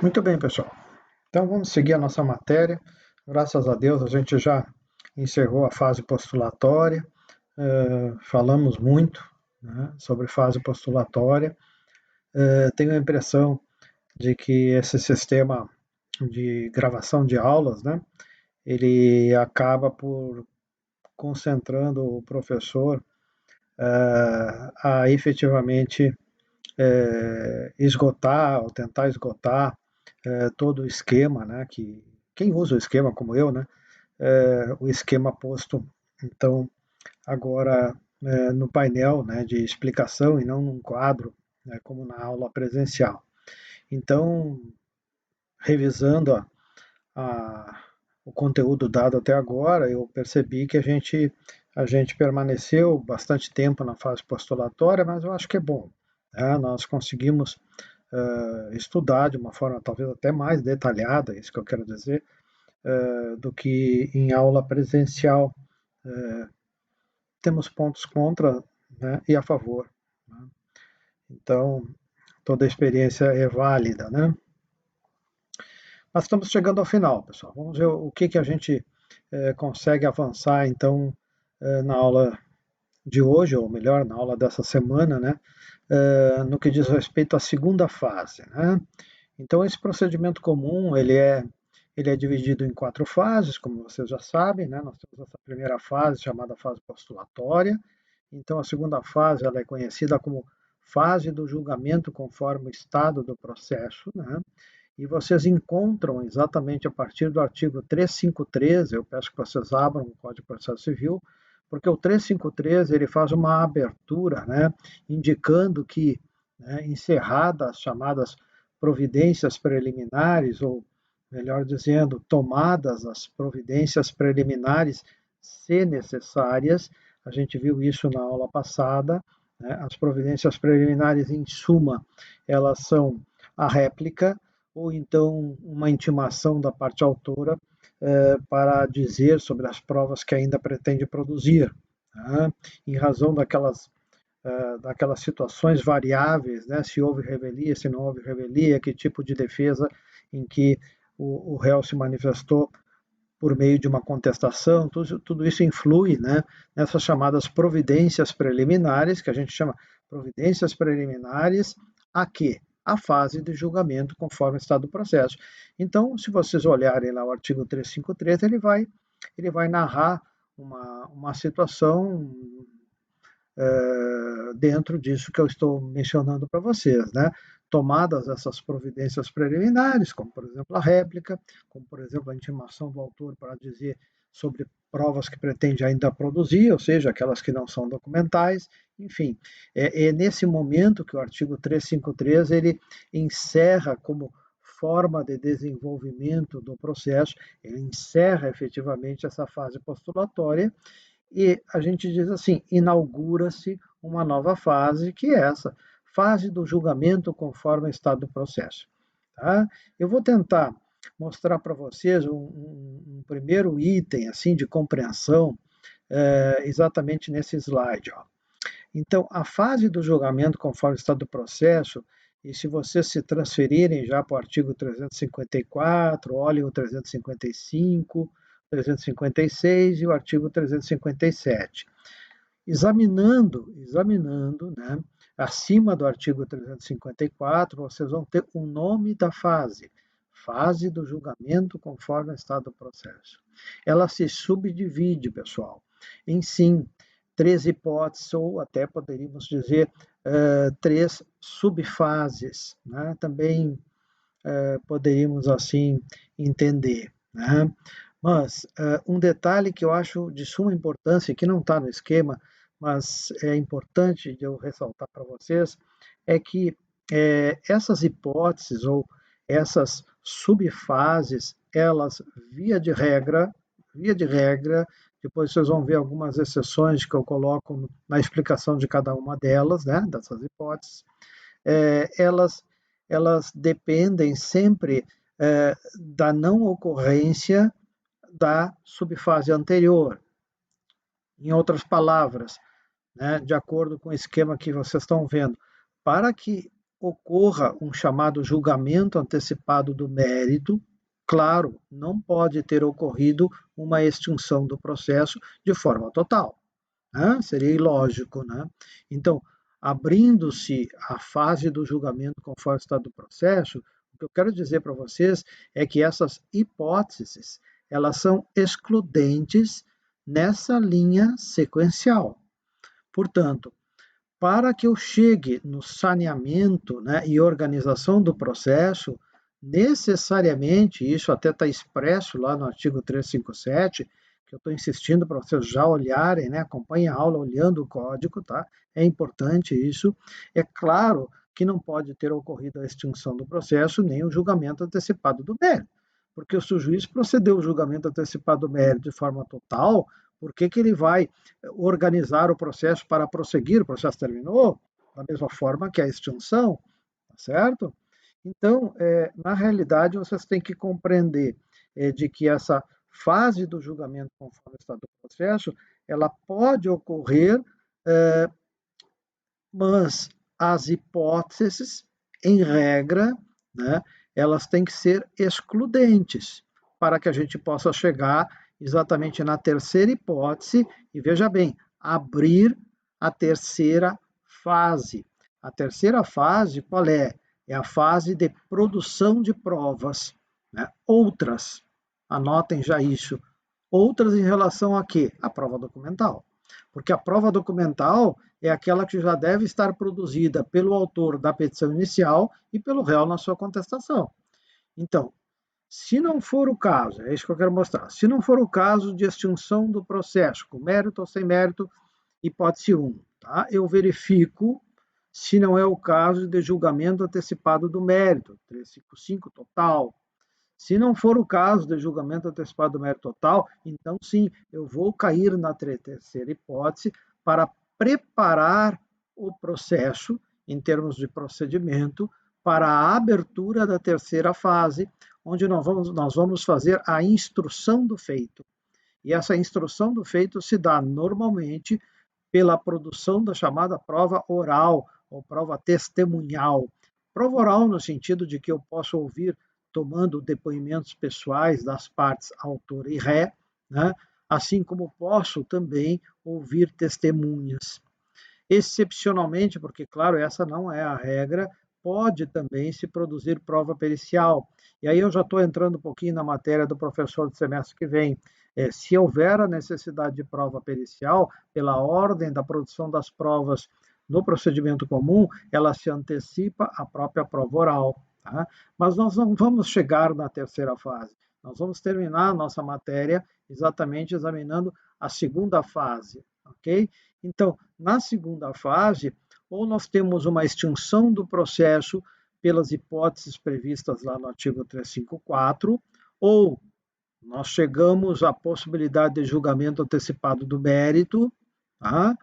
Muito bem, pessoal. Então vamos seguir a nossa matéria. Graças a Deus a gente já encerrou a fase postulatória. Falamos muito, né, sobre fase postulatória. Tenho a impressão de que esse sistema de gravação de aulas, né, ele acaba por concentrando o professor a efetivamente esgotar ou tentar esgotar todo o esquema, né, que quem usa o esquema como eu, né, o esquema posto, então, agora no painel, né, de explicação e não num quadro, né, como na aula presencial. Então, revisando a, o conteúdo dado até agora, eu percebi que a gente permaneceu bastante tempo na fase postulatória, mas eu acho que é bom. Né? Nós conseguimos estudar de uma forma talvez até mais detalhada, isso que eu quero dizer, do que em aula presencial. Temos pontos contra, né, e a favor. Né? Então, toda a experiência é válida. Né? Nós estamos chegando ao final, pessoal. Vamos ver o que a gente consegue avançar, então, na aula de hoje, ou melhor, na aula dessa semana, né, no que diz respeito à segunda fase. Né? Então, esse procedimento comum, ele é dividido em 4 fases, como vocês já sabem, né? Nós temos essa primeira fase, chamada fase postulatória. Então, a segunda fase, ela é conhecida como fase do julgamento conforme o estado do processo, né? E vocês encontram exatamente a partir do artigo 353, eu peço que vocês abram o Código de Processo Civil, porque o 353 ele faz uma abertura, né, indicando que, né, encerradas as chamadas providências preliminares, ou melhor dizendo, tomadas as providências preliminares, se necessárias, a gente viu isso na aula passada, né, as providências preliminares, em suma, elas são a réplica, ou então uma intimação da parte autora para dizer sobre as provas que ainda pretende produzir, né, em razão daquelas situações variáveis, né, se houve revelia, se não houve revelia, que tipo de defesa em que o réu se manifestou por meio de uma contestação, tudo isso influi, né, nessas chamadas providências preliminares, que a gente chama providências preliminares a quê? A fase de julgamento conforme o estado do processo. Então, se vocês olharem lá o artigo 353, ele vai narrar uma situação dentro disso que eu estou mencionando para vocês, né? Tomadas essas providências preliminares, como por exemplo a réplica, como por exemplo a intimação do autor para dizer sobre provas que pretende ainda produzir, ou seja, aquelas que não são documentais, enfim, é nesse momento que o artigo 353 ele encerra como forma de desenvolvimento do processo, ele encerra efetivamente essa fase postulatória e a gente diz assim: inaugura-se uma nova fase, que é essa fase do julgamento conforme o estado do processo. Tá? Eu vou tentar mostrar para vocês um primeiro item assim de compreensão exatamente nesse slide. Ó. Então, a fase do julgamento conforme o estado do processo, e se vocês se transferirem já para o artigo 354, olhem o 355, 356 e o artigo 357. Examinando, né, acima do artigo 354, vocês vão ter o nome da fase do julgamento conforme o estado do processo. Ela se subdivide, pessoal, em sim 3 hipóteses, ou até poderíamos dizer 3 subfases, né? Também poderíamos assim entender. Né? Mas um detalhe que eu acho de suma importância, que não está no esquema, mas é importante de eu ressaltar para vocês, é que essas hipóteses ou essas subfases, elas, via de regra, depois vocês vão ver algumas exceções que eu coloco na explicação de cada uma delas, né, dessas hipóteses, elas dependem sempre da não ocorrência da subfase anterior. Em outras palavras, né, de acordo com o esquema que vocês estão vendo, para que ocorra um chamado julgamento antecipado do mérito, claro, não pode ter ocorrido uma extinção do processo de forma total, né? Seria ilógico, né? Então, abrindo-se a fase do julgamento conforme o estado do processo, o que eu quero dizer para vocês é que essas hipóteses, elas são excludentes nessa linha sequencial. Portanto, para que eu chegue no saneamento, né, e organização do processo, necessariamente, isso até está expresso lá no artigo 357, que eu estou insistindo para vocês já olharem, né, acompanhem a aula olhando o código, tá? É importante isso. É claro que não pode ter ocorrido a extinção do processo nem o julgamento antecipado do mérito, porque se o juiz procedeu o julgamento antecipado do mérito de forma total, por que ele vai organizar o processo para prosseguir? O processo terminou da mesma forma que a extinção, tá certo? Então, na realidade, vocês têm que compreender de que essa fase do julgamento conforme o estado do processo, ela pode ocorrer, mas as hipóteses, em regra, né, elas têm que ser excludentes para que a gente possa chegar exatamente na terceira hipótese e, veja bem, abrir a terceira fase. A terceira fase, qual é? É a fase de produção de provas, né? Outras, anotem já isso, outras em relação a quê? A prova documental. Porque a prova documental é aquela que já deve estar produzida pelo autor da petição inicial e pelo réu na sua contestação. Então, se não for o caso, é isso que eu quero mostrar, se não for o caso de extinção do processo, com mérito ou sem mérito, hipótese 1, tá? Eu verifico se não é o caso de julgamento antecipado do mérito, 355 total. Se não for o caso de julgamento antecipado do mérito total, então sim, eu vou cair na terceira hipótese para preparar o processo, em termos de procedimento, para a abertura da terceira fase, onde nós vamos fazer a instrução do feito. E essa instrução do feito se dá normalmente pela produção da chamada prova oral ou prova testemunhal. Prova oral no sentido de que eu posso ouvir tomando depoimentos pessoais das partes autor e ré, né? Assim como posso também ouvir testemunhas. Excepcionalmente, porque, claro, essa não é a regra, pode também se produzir prova pericial. E aí eu já estou entrando um pouquinho na matéria do professor do semestre que vem. Se houver a necessidade de prova pericial, pela ordem da produção das provas no procedimento comum, ela se antecipa à própria prova oral. Tá? Mas nós não vamos chegar na terceira fase. Nós vamos terminar a nossa matéria exatamente examinando a segunda fase, ok? Então, na segunda fase, ou nós temos uma extinção do processo pelas hipóteses previstas lá no artigo 354, ou nós chegamos à possibilidade de julgamento antecipado do mérito, tá?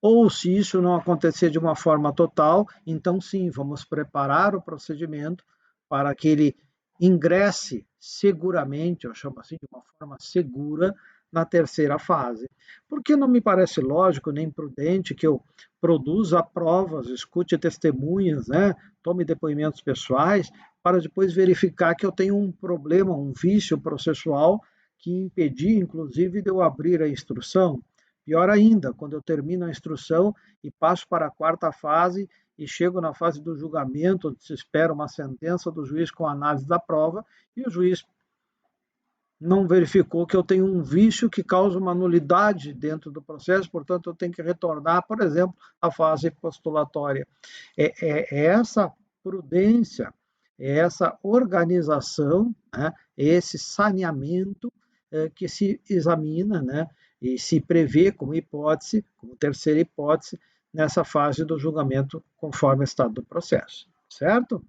Ou se isso não acontecer de uma forma total, então sim, vamos preparar o procedimento para que ele ingresse seguramente, eu chamo assim, de uma forma segura, na terceira fase. Porque não me parece lógico nem prudente que eu produza provas, escute testemunhas, né, tome depoimentos pessoais, para depois verificar que eu tenho um problema, um vício processual que impedia, inclusive, de eu abrir a instrução. Pior ainda, quando eu termino a instrução e passo para a quarta fase e chego na fase do julgamento, onde se espera uma sentença do juiz com análise da prova, e o juiz não verificou que eu tenho um vício que causa uma nulidade dentro do processo, portanto, eu tenho que retornar, por exemplo, à fase postulatória. É essa prudência, é essa organização, né, esse saneamento que se examina, né, e se prevê como hipótese, como terceira hipótese, nessa fase do julgamento conforme o estado do processo, certo?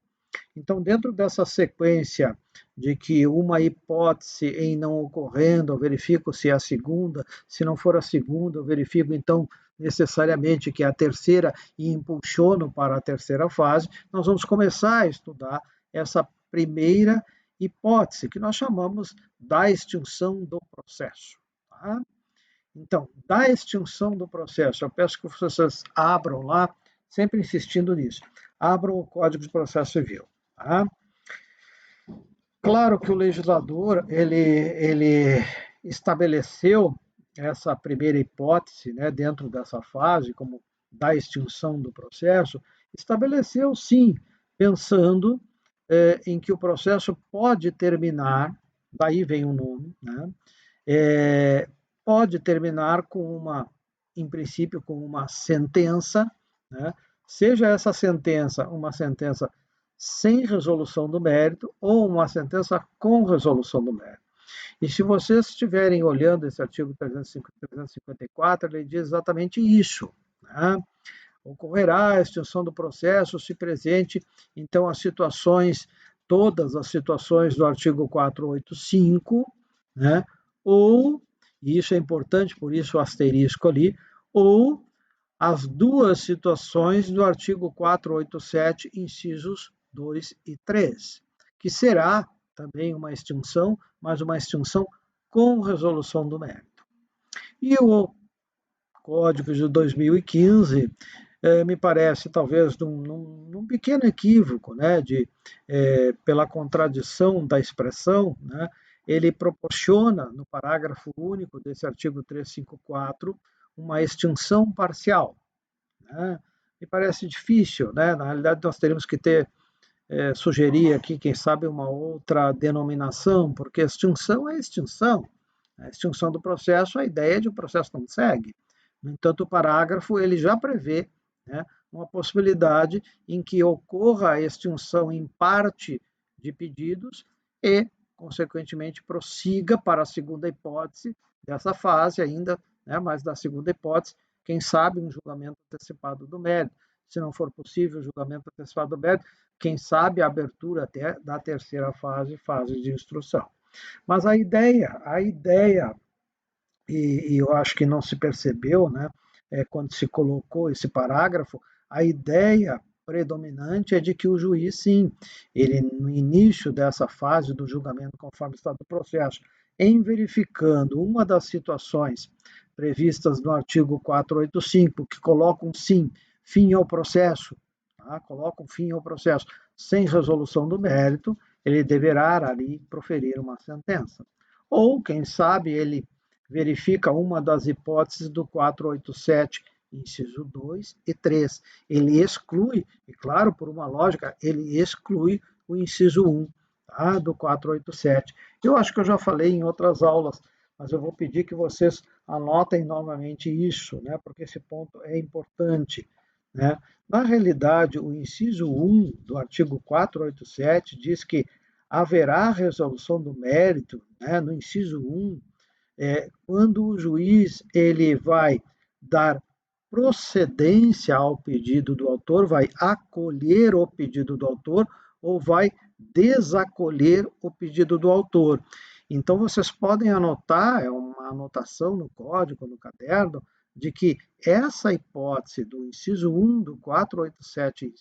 Então, dentro dessa sequência de que uma hipótese em não ocorrendo, eu verifico se é a segunda, se não for a segunda, eu verifico então necessariamente que é a terceira e impulsiono para a terceira fase, nós vamos começar a estudar essa primeira hipótese, que nós chamamos da extinção do processo. Tá? Então, da extinção do processo, eu peço que vocês abram lá, sempre insistindo nisso. abram o Código de Processo Civil. Tá? Claro que o legislador ele estabeleceu essa primeira hipótese, né, dentro dessa fase, como da extinção do processo, estabeleceu sim, pensando em que o processo pode terminar, daí vem o nome, né, pode terminar com em princípio, com uma sentença, né, seja essa sentença uma sentença sem resolução do mérito ou uma sentença com resolução do mérito. E se vocês estiverem olhando esse artigo 354, ele diz exatamente isso. Né? Ocorrerá a extinção do processo se presente, então, todas as situações do artigo 485, né? Ou, e isso é importante, por isso o asterisco ali, ou as duas situações do artigo 487, incisos 2 e 3, que será também uma extinção, mas uma extinção com resolução do mérito. E o Código de 2015 me parece talvez num pequeno equívoco, né, pela contradição da expressão, né, ele proporciona, no parágrafo único desse artigo 354, uma extinção parcial. Né? Me parece difícil, né? Na realidade, nós teríamos que sugerir aqui, quem sabe, uma outra denominação, porque extinção é extinção. A extinção do processo, a ideia é de que o processo não segue. No entanto, o parágrafo ele já prevê, né, uma possibilidade em que ocorra a extinção em parte de pedidos e, consequentemente, prossiga para a segunda hipótese dessa fase ainda, né, mas da segunda hipótese, quem sabe um julgamento antecipado do mérito. Se não for possível o julgamento antecipado do mérito, quem sabe a abertura até da terceira fase, fase de instrução. Mas a ideia e eu acho que não se percebeu, né, quando se colocou esse parágrafo, a ideia predominante é de que o juiz, sim, ele no início dessa fase do julgamento conforme o estado do processo, em verificando uma das situações previstas no artigo 485, que colocam, sim, fim ao processo, tá? Colocam fim ao processo sem resolução do mérito, ele deverá ali proferir uma sentença. Ou, quem sabe, ele verifica uma das hipóteses do 487, inciso 2 e 3. Ele exclui, e claro, por uma lógica, ele exclui o inciso 1, tá, do 487. Eu acho que eu já falei em outras aulas, mas eu vou pedir que vocês anotem novamente isso, né, porque esse ponto é importante. Né? Na realidade, o inciso 1 do artigo 487 diz que haverá resolução do mérito, né, no inciso 1, quando o juiz ele vai dar procedência ao pedido do autor, vai acolher o pedido do autor ou vai desacolher o pedido do autor. Então, vocês podem anotar, é uma anotação no código, no caderno, de que essa hipótese do inciso 1 do 487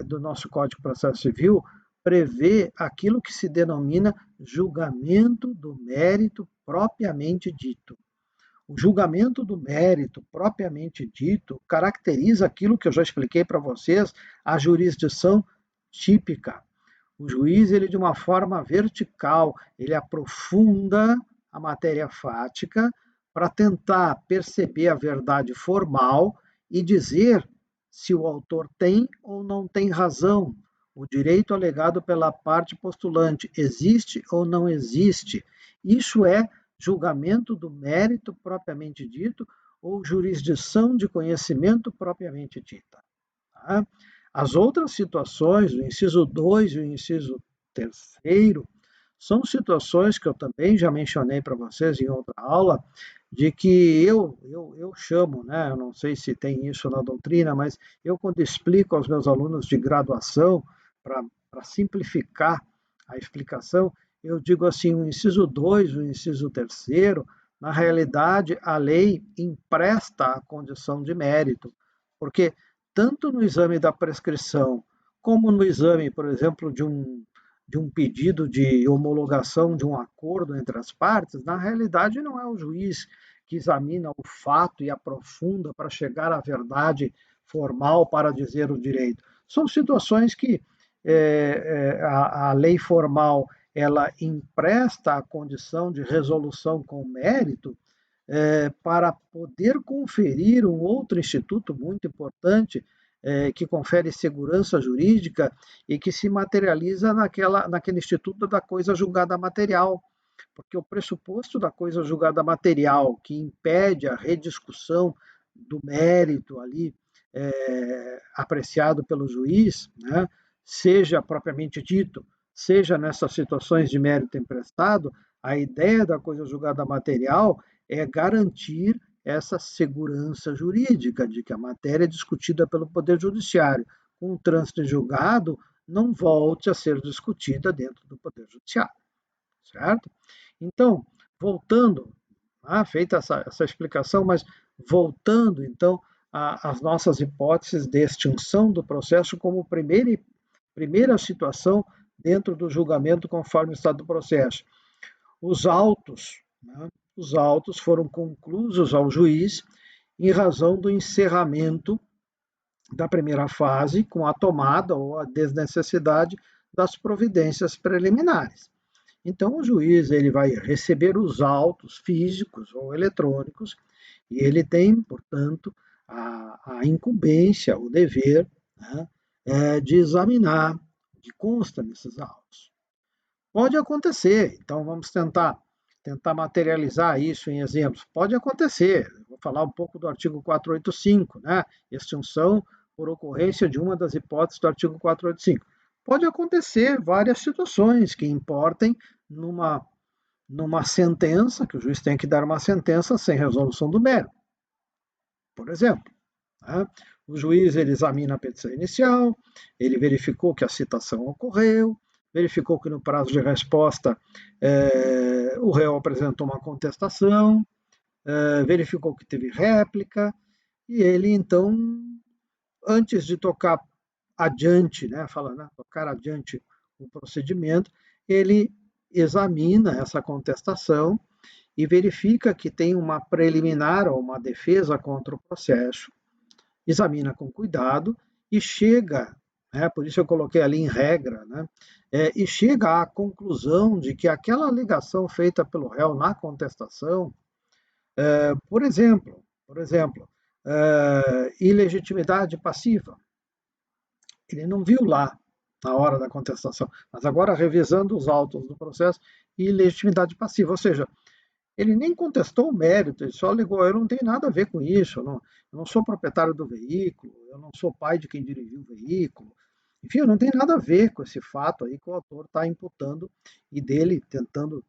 do nosso Código de Processo Civil prevê aquilo que se denomina julgamento do mérito propriamente dito. O julgamento do mérito propriamente dito caracteriza aquilo que eu já expliquei para vocês, a jurisdição típica. O juiz, ele de uma forma vertical, ele aprofunda a matéria fática para tentar perceber a verdade formal e dizer se o autor tem ou não tem razão. O direito alegado pela parte postulante existe ou não existe. Isso é julgamento do mérito propriamente dito ou jurisdição de conhecimento propriamente dita. Tá? As outras situações, o inciso 2 e o inciso 3, são situações que eu também já mencionei para vocês em outra aula, de que eu chamo, né, eu não sei se tem isso na doutrina, mas eu quando explico aos meus alunos de graduação, para simplificar a explicação, eu digo assim, o inciso 2, o inciso 3, na realidade a lei empresta a condição de mérito, porque tanto no exame da prescrição, como no exame, por exemplo, de um pedido de homologação de um acordo entre as partes, na realidade não é o juiz que examina o fato e aprofunda para chegar à verdade formal para dizer o direito. são situações que a lei formal ela empresta a condição de resolução com mérito para poder conferir um outro instituto muito importante que confere segurança jurídica e que se materializa naquele instituto da coisa julgada material. Porque o pressuposto da coisa julgada material, que impede a rediscussão do mérito ali apreciado pelo juiz, né, seja propriamente dito, seja nessas situações de mérito emprestado, a ideia da coisa julgada material é garantir essa segurança jurídica de que a matéria discutida pelo Poder Judiciário com o trânsito em julgado não volte a ser discutida dentro do Poder Judiciário, certo? Então, voltando, feita essa explicação, mas voltando então às nossas hipóteses de extinção do processo como primeira situação dentro do julgamento conforme o estado do processo. Os autos, os autos foram conclusos ao juiz em razão do encerramento da primeira fase com a tomada ou a desnecessidade das providências preliminares. Então, o juiz ele vai receber os autos físicos ou eletrônicos e ele tem, portanto, a incumbência, o dever, né, de examinar o que consta nesses autos. Pode acontecer, então vamos tentar materializar isso em exemplos. Pode acontecer, vou falar um pouco do artigo 485, né? Extinção por ocorrência de uma das hipóteses do artigo 485. Pode acontecer várias situações que importem numa sentença, que o juiz tem que dar uma sentença sem resolução do mérito. Por exemplo, né? O juiz ele examina a petição inicial, ele verificou que a citação ocorreu, verificou que no prazo de resposta o réu apresentou uma contestação, verificou que teve réplica, e ele então, antes de tocar adiante, tocar adiante o procedimento, ele examina essa contestação e verifica que tem uma preliminar ou uma defesa contra o processo, examina com cuidado e chega, por isso eu coloquei ali em regra, e chega à conclusão de que aquela alegação feita pelo réu na contestação, por exemplo, ilegitimidade passiva, ele não viu lá na hora da contestação, mas agora revisando os autos do processo, ilegitimidade passiva, ou seja, ele nem contestou o mérito, ele só alegou, eu não tenho nada a ver com isso, eu não sou proprietário do veículo, eu não sou pai de quem dirigiu o veículo, enfim, eu não tenho nada a ver com esse fato aí que o autor está imputando e dele tentando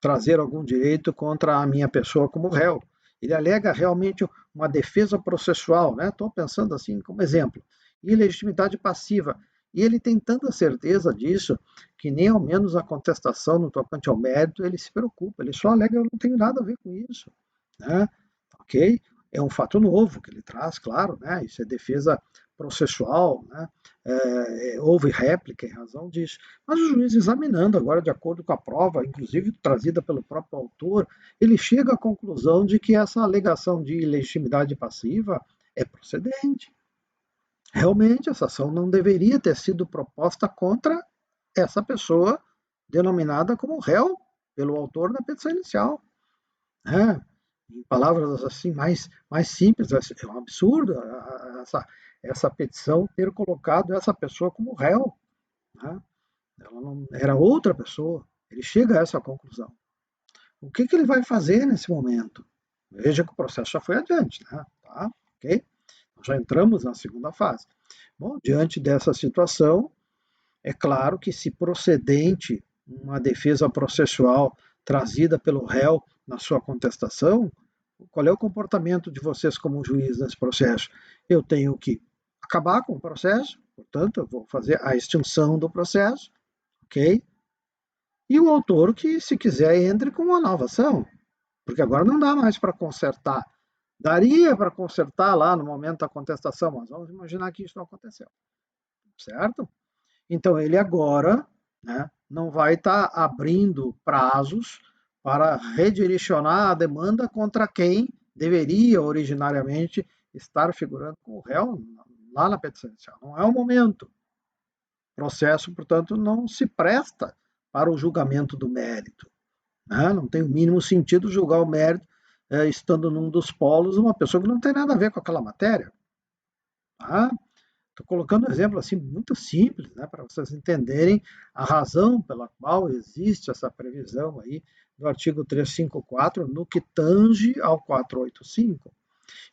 trazer algum direito contra a minha pessoa como réu. Ele alega realmente uma defesa processual, estou pensando assim como exemplo, ilegitimidade passiva, e ele tem tanta certeza disso que nem ao menos a contestação no tocante ao mérito ele se preocupa, ele só alega eu não tenho nada a ver com isso, ok? É um fato novo que ele traz, claro, isso é defesa processual, houve réplica em razão disso, mas o juiz examinando agora de acordo com a prova, inclusive trazida pelo próprio autor, ele chega à conclusão de que essa alegação de ilegitimidade passiva é procedente. Realmente, essa ação não deveria ter sido proposta contra essa pessoa denominada como réu pelo autor da petição inicial. Em palavras assim mais simples, é um absurdo essa petição ter colocado essa pessoa como réu. Ela não era outra pessoa. Ele chega a essa conclusão. O que ele vai fazer nesse momento? Veja que o processo já foi adiante, tá? Ok? Já entramos na segunda fase. Bom, diante dessa situação, é claro que se procedente uma defesa processual trazida pelo réu na sua contestação, qual é o comportamento de vocês como juiz nesse processo? Eu tenho que acabar com o processo, portanto, eu vou fazer a extinção do processo, ok? E o autor que, se quiser, entre com uma nova ação, porque agora não dá mais para consertar. Daria para consertar lá no momento da contestação, mas vamos imaginar que isso não aconteceu, certo? Então, ele agora não vai estar abrindo prazos para redirecionar a demanda contra quem deveria originariamente estar figurando como réu lá na petição inicial. Não é o momento. O processo, portanto, não se presta para o julgamento do mérito. Né? Não tem o mínimo sentido julgar o mérito estando num dos polos uma pessoa que não tem nada a ver com aquela matéria. Tá? Estou colocando um exemplo assim muito simples, né, para vocês entenderem a razão pela qual existe essa previsão aí do artigo 354 no que tange ao 485.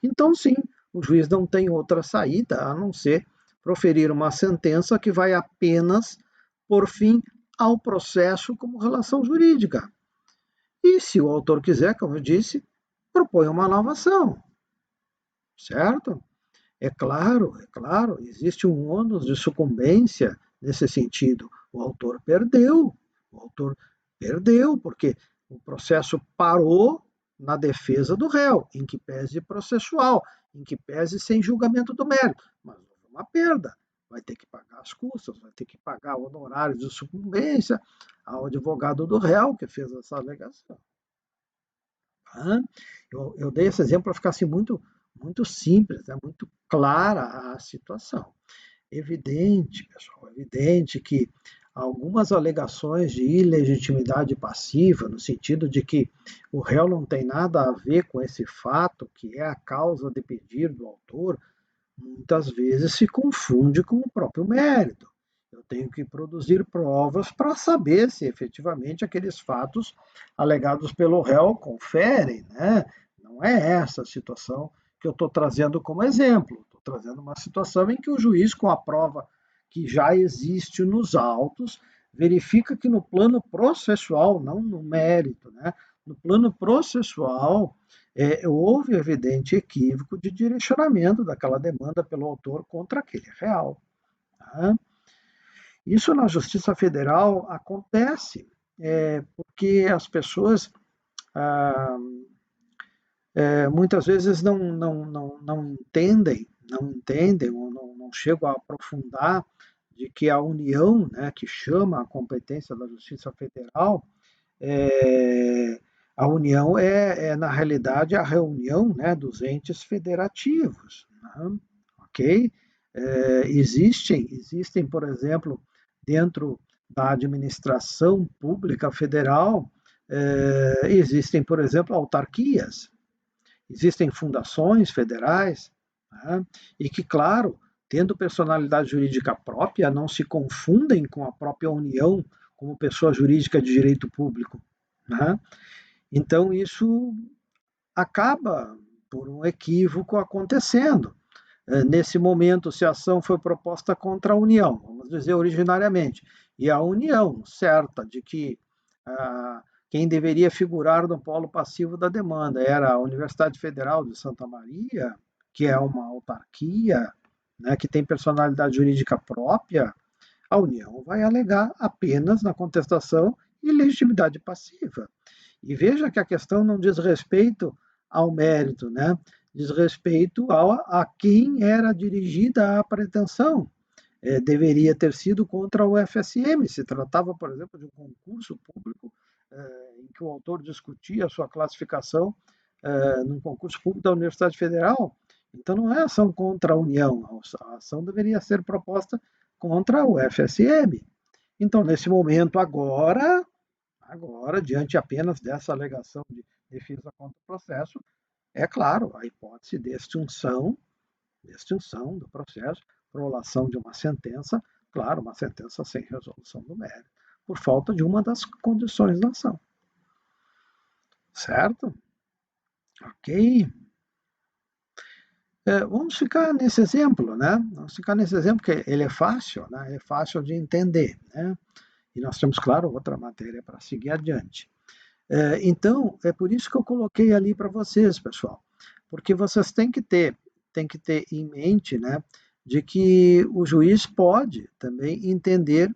Então, sim, o juiz não tem outra saída a não ser proferir uma sentença que vai apenas por fim ao processo como relação jurídica. E se o autor quiser, como eu disse, propõe uma nova ação, certo? É claro, existe um ônus de sucumbência nesse sentido. O autor perdeu, porque o processo parou na defesa do réu, em que pese processual, em que pese sem julgamento do mérito. Mas houve uma perda. Vai ter que pagar as custas, vai ter que pagar honorários de sucumbência ao advogado do réu que fez essa alegação. Eu dei esse exemplo para ficar assim muito simples, né? Muito clara a situação. Evidente, pessoal, evidente que algumas alegações de ilegitimidade passiva, no sentido de que o réu não tem nada a ver com esse fato, que é a causa de pedir do autor, muitas vezes se confunde com o próprio mérito. Eu tenho que produzir provas para saber se efetivamente aqueles fatos alegados pelo réu conferem, né? Não é essa a situação que eu estou trazendo como exemplo. Estou trazendo uma situação em que o juiz, com a prova que já existe nos autos, verifica que no plano processual, não no mérito, né? No plano processual, houve evidente equívoco de direcionamento daquela demanda pelo autor contra aquele réu. Tá? Isso na Justiça Federal acontece porque as pessoas muitas vezes não entendem ou não chegam a aprofundar de que a União, né, que chama a competência da Justiça Federal, a União na realidade, a reunião, né, dos entes federativos. Né? Ok? Existem, por exemplo, dentro da administração pública federal, existem, por exemplo, autarquias, existem fundações federais, né? E que, claro, tendo personalidade jurídica própria, não se confundem com a própria União como pessoa jurídica de direito público. Né? Então, isso acaba por um equívoco acontecendo. Nesse momento, se a ação foi proposta contra a União, vamos dizer originariamente, e a União certa de que quem deveria figurar no polo passivo da demanda era a Universidade Federal de Santa Maria, que é uma autarquia, né, que tem personalidade jurídica própria, a União vai alegar apenas na contestação ilegitimidade passiva. E veja que a questão não diz respeito ao mérito, né? Diz respeito a quem era dirigida a pretensão. Deveria ter sido contra o FSM, se tratava, por exemplo, de um concurso público em que o autor discutia a sua classificação num concurso público da Universidade Federal. Então não é ação contra a União, a ação deveria ser proposta contra o FSM. Então, nesse momento, agora, diante apenas dessa alegação de defesa contra o processo, é claro, a hipótese de extinção do processo, prolação de uma sentença, claro, uma sentença sem resolução do mérito, por falta de uma das condições da ação. Certo? Ok. Vamos ficar nesse exemplo, né? Vamos ficar nesse exemplo, porque ele é fácil, né? É fácil de entender, né? E nós temos, claro, outra matéria para seguir adiante. Então, é por isso que eu coloquei ali para vocês, pessoal, porque vocês têm que ter em mente, né, de que o juiz pode também entender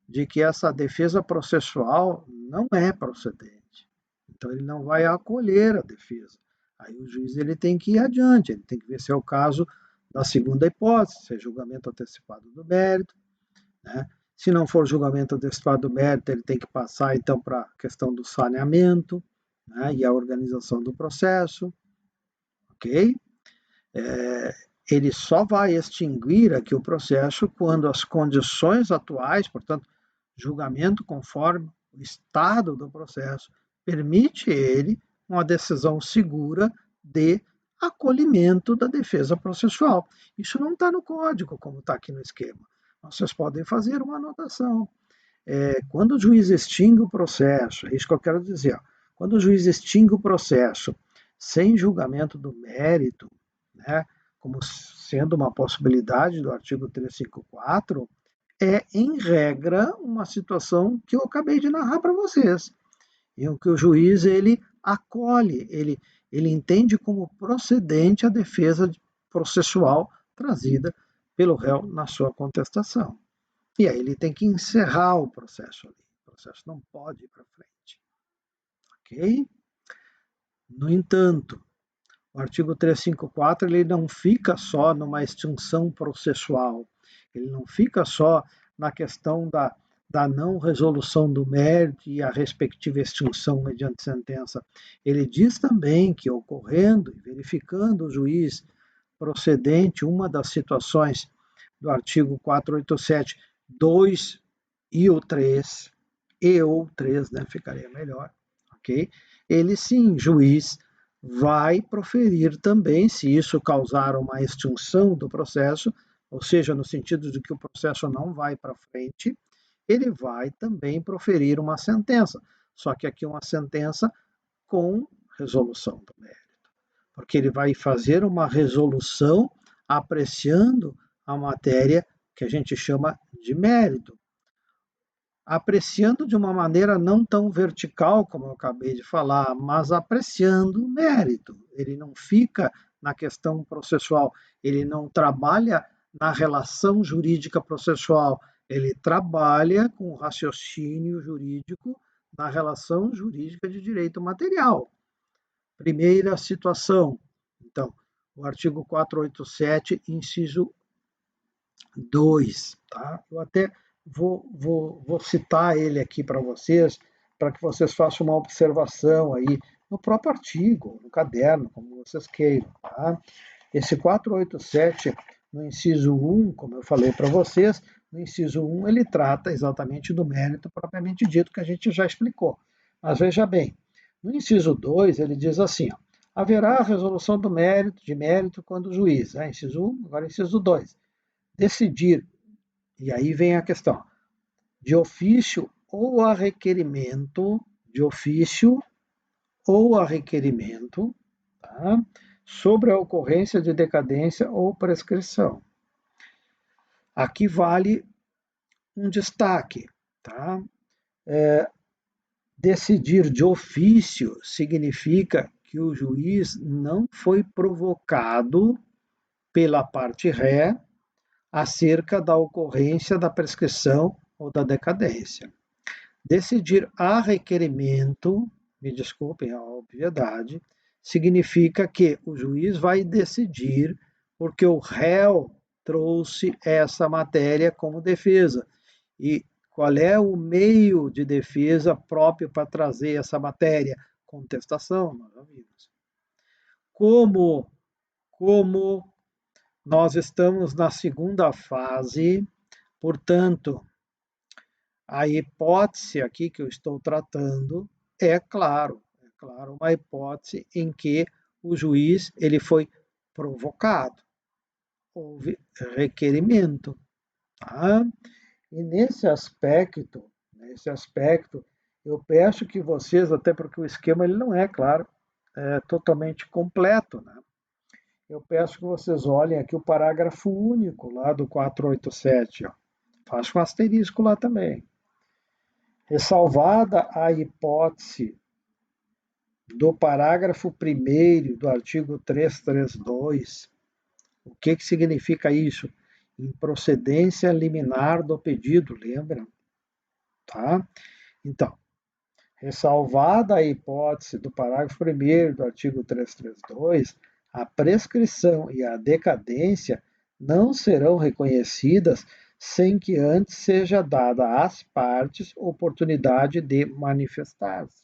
de que essa defesa processual não é procedente. Então, ele não vai acolher a defesa. Aí o juiz ele tem que ir adiante, ele tem que ver se é o caso da segunda hipótese, se é julgamento antecipado do mérito, né? Se não for julgamento antecipado do mérito, ele tem que passar então para a questão do saneamento, né, e a organização do processo, ok? ele só vai extinguir aqui o processo quando as condições atuais, portanto, julgamento conforme o estado do processo, permite ele uma decisão segura de acolhimento da defesa processual. Isso não está no código, como está aqui no esquema. Vocês podem fazer uma anotação. Quando o juiz extingue o processo, é isso que eu quero dizer, ó, quando o juiz extingue o processo sem julgamento do mérito, né, como sendo uma possibilidade do artigo 354, em regra, uma situação que eu acabei de narrar para vocês, em que o juiz ele acolhe, ele entende como procedente a defesa processual trazida pelo réu na sua contestação. E aí ele tem que encerrar o processo ali. O processo não pode ir para frente. Ok? No entanto, o artigo 354 ele não fica só numa extinção processual, ele não fica só na questão da não resolução do mérito e a respectiva extinção mediante sentença. Ele diz também que, ocorrendo e verificando o juiz procedente uma das situações do artigo 487, 2 e o 3, e ou 3, né, ficaria melhor, ok? Ele sim, juiz, vai proferir também, se isso causar uma extinção do processo, ou seja, no sentido de que o processo não vai para frente, ele vai também proferir uma sentença, só que aqui uma sentença com resolução do mérito, porque ele vai fazer uma resolução apreciando a matéria que a gente chama de mérito, apreciando de uma maneira não tão vertical, como eu acabei de falar, mas apreciando o mérito. Ele não fica na questão processual, ele não trabalha na relação jurídica processual, ele trabalha com o raciocínio jurídico na relação jurídica de direito material. Primeira situação, então, o artigo 487, inciso 2, tá? Eu até vou citar ele aqui para vocês, para que vocês façam uma observação aí no próprio artigo, no caderno, como vocês queiram, tá? Esse 487, no inciso 1, como eu falei para vocês, no inciso 1 ele trata exatamente do mérito propriamente dito, que a gente já explicou. Mas veja bem, no inciso 2 ele diz assim, ó, haverá a resolução do mérito, de mérito, quando o juiz, inciso 1, agora inciso 2, decidir, e aí vem a questão, de ofício ou a requerimento, de ofício ou a requerimento, tá? Sobre a ocorrência de decadência ou prescrição. Aqui vale um destaque, tá? Decidir de ofício significa que o juiz não foi provocado pela parte ré acerca da ocorrência da prescrição ou da decadência. Decidir a requerimento, me desculpem a obviedade, significa que o juiz vai decidir porque o réu trouxe essa matéria como defesa. E qual é o meio de defesa próprio para trazer essa matéria? Contestação, nós ouvimos. Como nós estamos na segunda fase, portanto, a hipótese aqui que eu estou tratando é claro, uma hipótese em que o juiz ele foi provocado, houve requerimento, tá? E nesse aspecto, eu peço que vocês, até porque o esquema ele não é claro, totalmente completo, né? Eu peço que vocês olhem aqui o parágrafo único lá do 487, ó. Faça um asterisco lá também. Ressalvada a hipótese do parágrafo 1º do artigo 332, o que significa isso? Improcedência liminar do pedido, lembra? Tá? Então, ressalvada a hipótese do parágrafo 1º do artigo 332, a prescrição e a decadência não serão reconhecidas sem que antes seja dada às partes oportunidade de manifestar-se.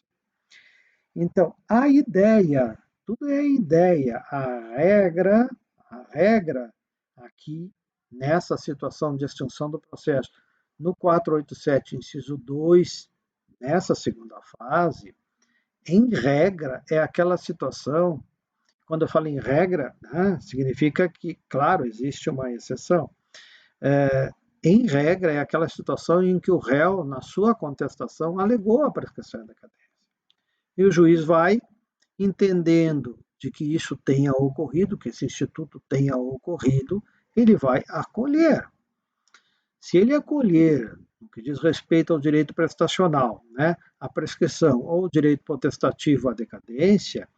Então, a ideia, tudo é ideia, a regra, A regra aqui, nessa situação de extinção do processo, no 487, inciso 2, nessa segunda fase, em regra, é aquela situação, quando eu falo em regra, né, significa que, claro, existe uma exceção. Em regra, é aquela situação em que o réu, na sua contestação, alegou a prescrição da decadência. E o juiz vai, entendendo de que isso tenha ocorrido, que esse instituto tenha ocorrido, ele vai acolher. Se ele acolher, no que diz respeito ao direito prestacional, né, a prescrição ou o direito potestativo à decadência,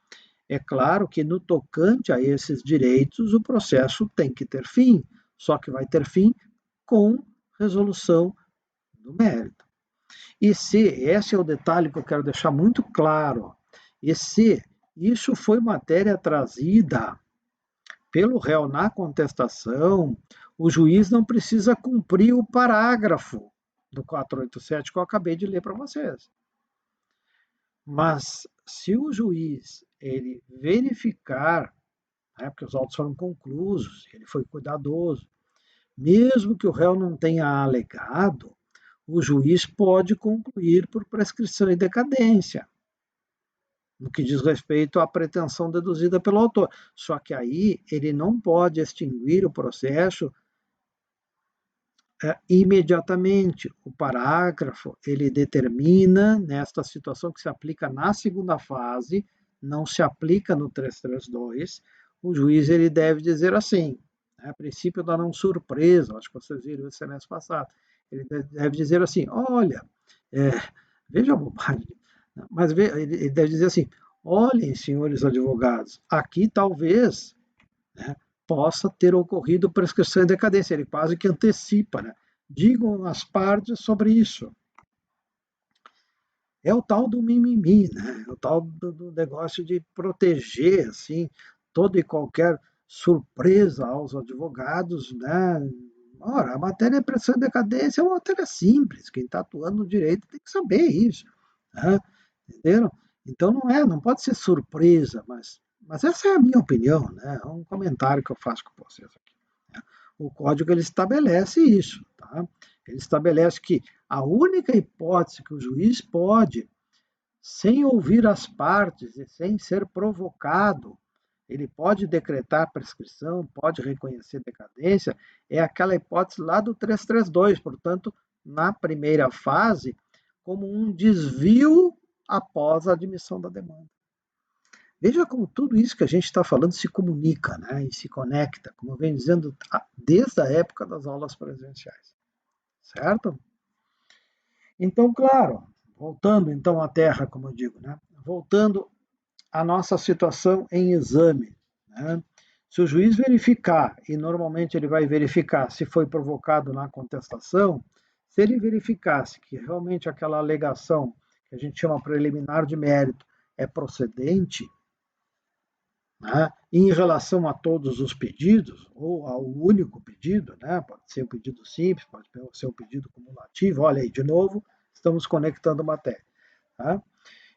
é claro que no tocante a esses direitos, o processo tem que ter fim, só que vai ter fim com resolução do mérito. E se, esse é o detalhe que eu quero deixar muito claro, e se isso foi matéria trazida pelo réu na contestação, o juiz não precisa cumprir o parágrafo do 487 que eu acabei de ler para vocês. Mas se o juiz ele verificar, né, porque os autos foram conclusos, ele foi cuidadoso, mesmo que o réu não tenha alegado, o juiz pode concluir por prescrição e decadência, no que diz respeito à pretensão deduzida pelo autor. Só que aí ele não pode extinguir o processo imediatamente. O parágrafo, ele determina, nesta situação que se aplica na segunda fase, não se aplica no 332, o juiz ele deve dizer assim, a princípio da não surpresa, acho que vocês viram esse semestre passado, ele deve dizer assim, olha, veja a bobagem, mas ele deve dizer assim, olhem, senhores advogados, aqui talvez, né, possa ter ocorrido prescrição e decadência. Ele quase que antecipa, né? Digam as partes sobre isso. É o tal do mimimi, né? É o tal do negócio de proteger, assim, toda e qualquer surpresa aos advogados, né? Ora, a matéria de prescrição e decadência é uma matéria simples. Quem está atuando no direito tem que saber isso, né? Entenderam? Então não pode ser surpresa, mas essa é a minha opinião, né? É um comentário que eu faço com vocês aqui. Né? O código ele estabelece isso, tá? Ele estabelece que a única hipótese que o juiz pode, sem ouvir as partes e sem ser provocado, ele pode decretar prescrição, pode reconhecer decadência, é aquela hipótese lá do 332, portanto, na primeira fase, como um desvio após a admissão da demanda. Veja como tudo isso que a gente está falando se comunica, né, e se conecta, como eu venho dizendo, desde a época das aulas presenciais. Certo? Então, claro, voltando então à Terra, como eu digo, né, voltando à nossa situação em exame, né, se o juiz verificar, e normalmente ele vai verificar se foi provocado na contestação, se ele verificasse que realmente aquela alegação, que a gente chama preliminar de mérito, é procedente, né, em relação a todos os pedidos, ou ao único pedido, né, pode ser um pedido simples, pode ser um pedido cumulativo, olha aí, de novo, estamos conectando matéria. Tá?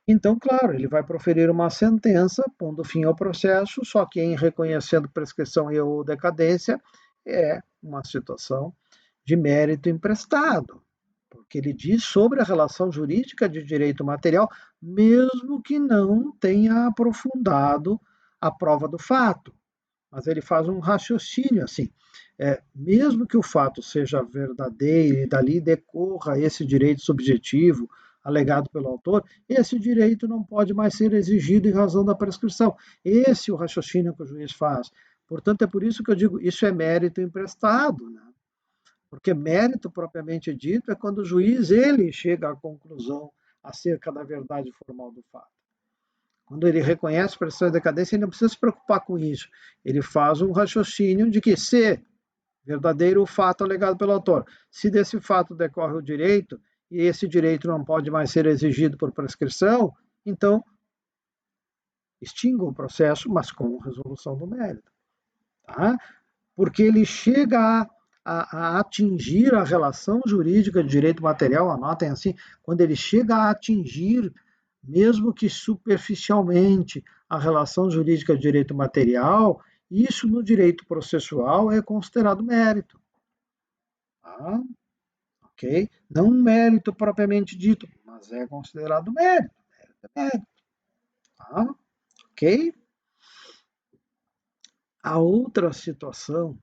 Então, claro, ele vai proferir uma sentença, pondo fim ao processo, só que em reconhecendo prescrição e ou decadência, é uma situação de mérito emprestado, porque ele diz sobre a relação jurídica de direito material, mesmo que não tenha aprofundado a prova do fato. Mas ele faz um raciocínio assim, mesmo que o fato seja verdadeiro e dali decorra esse direito subjetivo alegado pelo autor, esse direito não pode mais ser exigido em razão da prescrição. Esse é o raciocínio que o juiz faz. Portanto, é por isso que eu digo, isso é mérito emprestado, né? Porque mérito propriamente dito é quando o juiz ele chega à conclusão acerca da verdade formal do fato. Quando ele reconhece a pressão de decadência, ele não precisa se preocupar com isso. Ele faz um raciocínio de que, se verdadeiro o fato alegado pelo autor, se desse fato decorre o direito, e esse direito não pode mais ser exigido por prescrição, então extinga o processo, mas com resolução do mérito. Tá? Porque ele chega a atingir a relação jurídica de direito material, anotem assim, quando ele chega a atingir, mesmo que superficialmente, a relação jurídica de direito material, Isso no direito processual é considerado mérito. Tá? Ok? Não um mérito propriamente dito, mas é considerado mérito. Mérito. Tá? Ok? A outra situação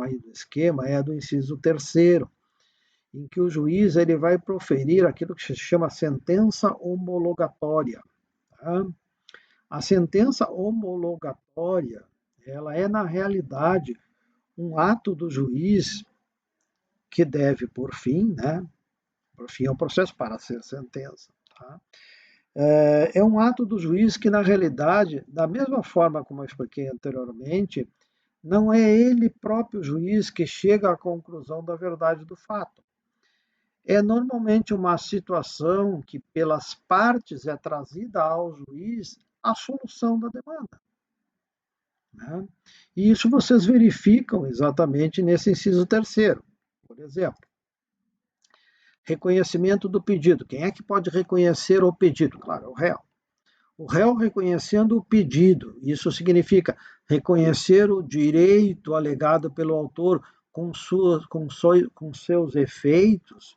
aí do esquema é a do inciso terceiro, em que o juiz ele vai proferir aquilo que se chama sentença homologatória. Tá? A sentença homologatória, ela é na realidade um ato do juiz que deve por fim, né? Por fim é um processo para ser sentença. Tá? É um ato do juiz que, na realidade, da mesma forma como eu expliquei anteriormente, não é ele próprio juiz que chega à conclusão da verdade do fato. É normalmente uma situação que, pelas partes, é trazida ao juiz a solução da demanda. Né? E isso vocês verificam exatamente nesse inciso terceiro. Por exemplo, reconhecimento do pedido. Quem é que pode reconhecer o pedido? Claro, o réu. O réu reconhecendo o pedido, isso significa reconhecer o direito alegado pelo autor com seus efeitos.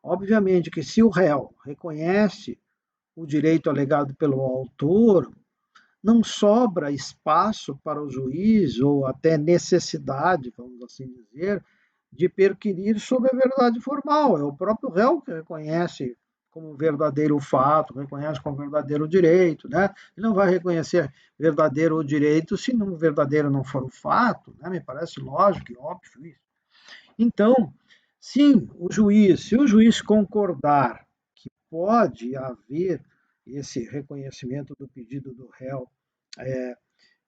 Obviamente que se o réu reconhece o direito alegado pelo autor, não sobra espaço para o juiz, ou até necessidade, vamos assim dizer, de perquirir sobre a verdade formal. É o próprio réu que reconhece como verdadeiro o fato, reconhece como verdadeiro o direito. Né? Ele não vai reconhecer verdadeiro o direito se não verdadeiro não for o fato. Né? Me parece lógico e óbvio isso. Então, sim, se o juiz concordar que pode haver esse reconhecimento do pedido do réu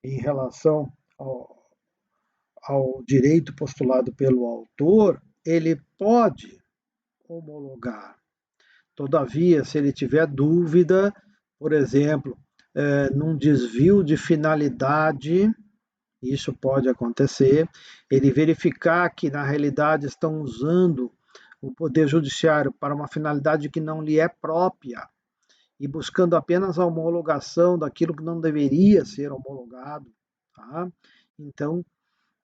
em relação ao direito postulado pelo autor, ele pode homologar. Todavia, se ele tiver dúvida, por exemplo, num desvio de finalidade, isso pode acontecer, ele verificar que na realidade estão usando o Poder Judiciário para uma finalidade que não lhe é própria e buscando apenas a homologação daquilo que não deveria ser homologado. Tá? Então,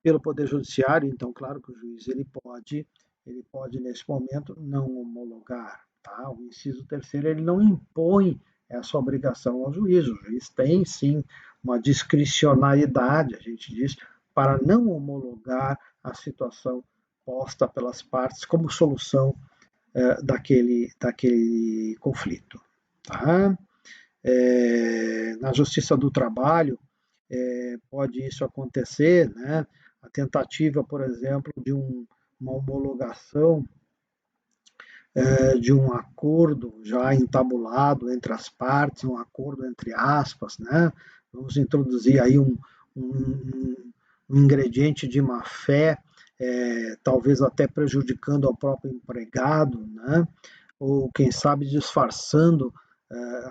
pelo Poder Judiciário, então, claro que o juiz ele pode nesse momento não homologar. Tá? O inciso terceiro ele não impõe essa obrigação ao juiz. O juiz tem sim uma discricionariedade, a gente diz, para não homologar a situação posta pelas partes como solução daquele conflito. Tá? Na Justiça do Trabalho, pode isso acontecer, né? A tentativa, por exemplo, de uma homologação de um acordo já entabulado entre as partes, um acordo entre aspas, né? Vamos introduzir aí um ingrediente de má fé, talvez até prejudicando ao próprio empregado, né? Ou quem sabe disfarçando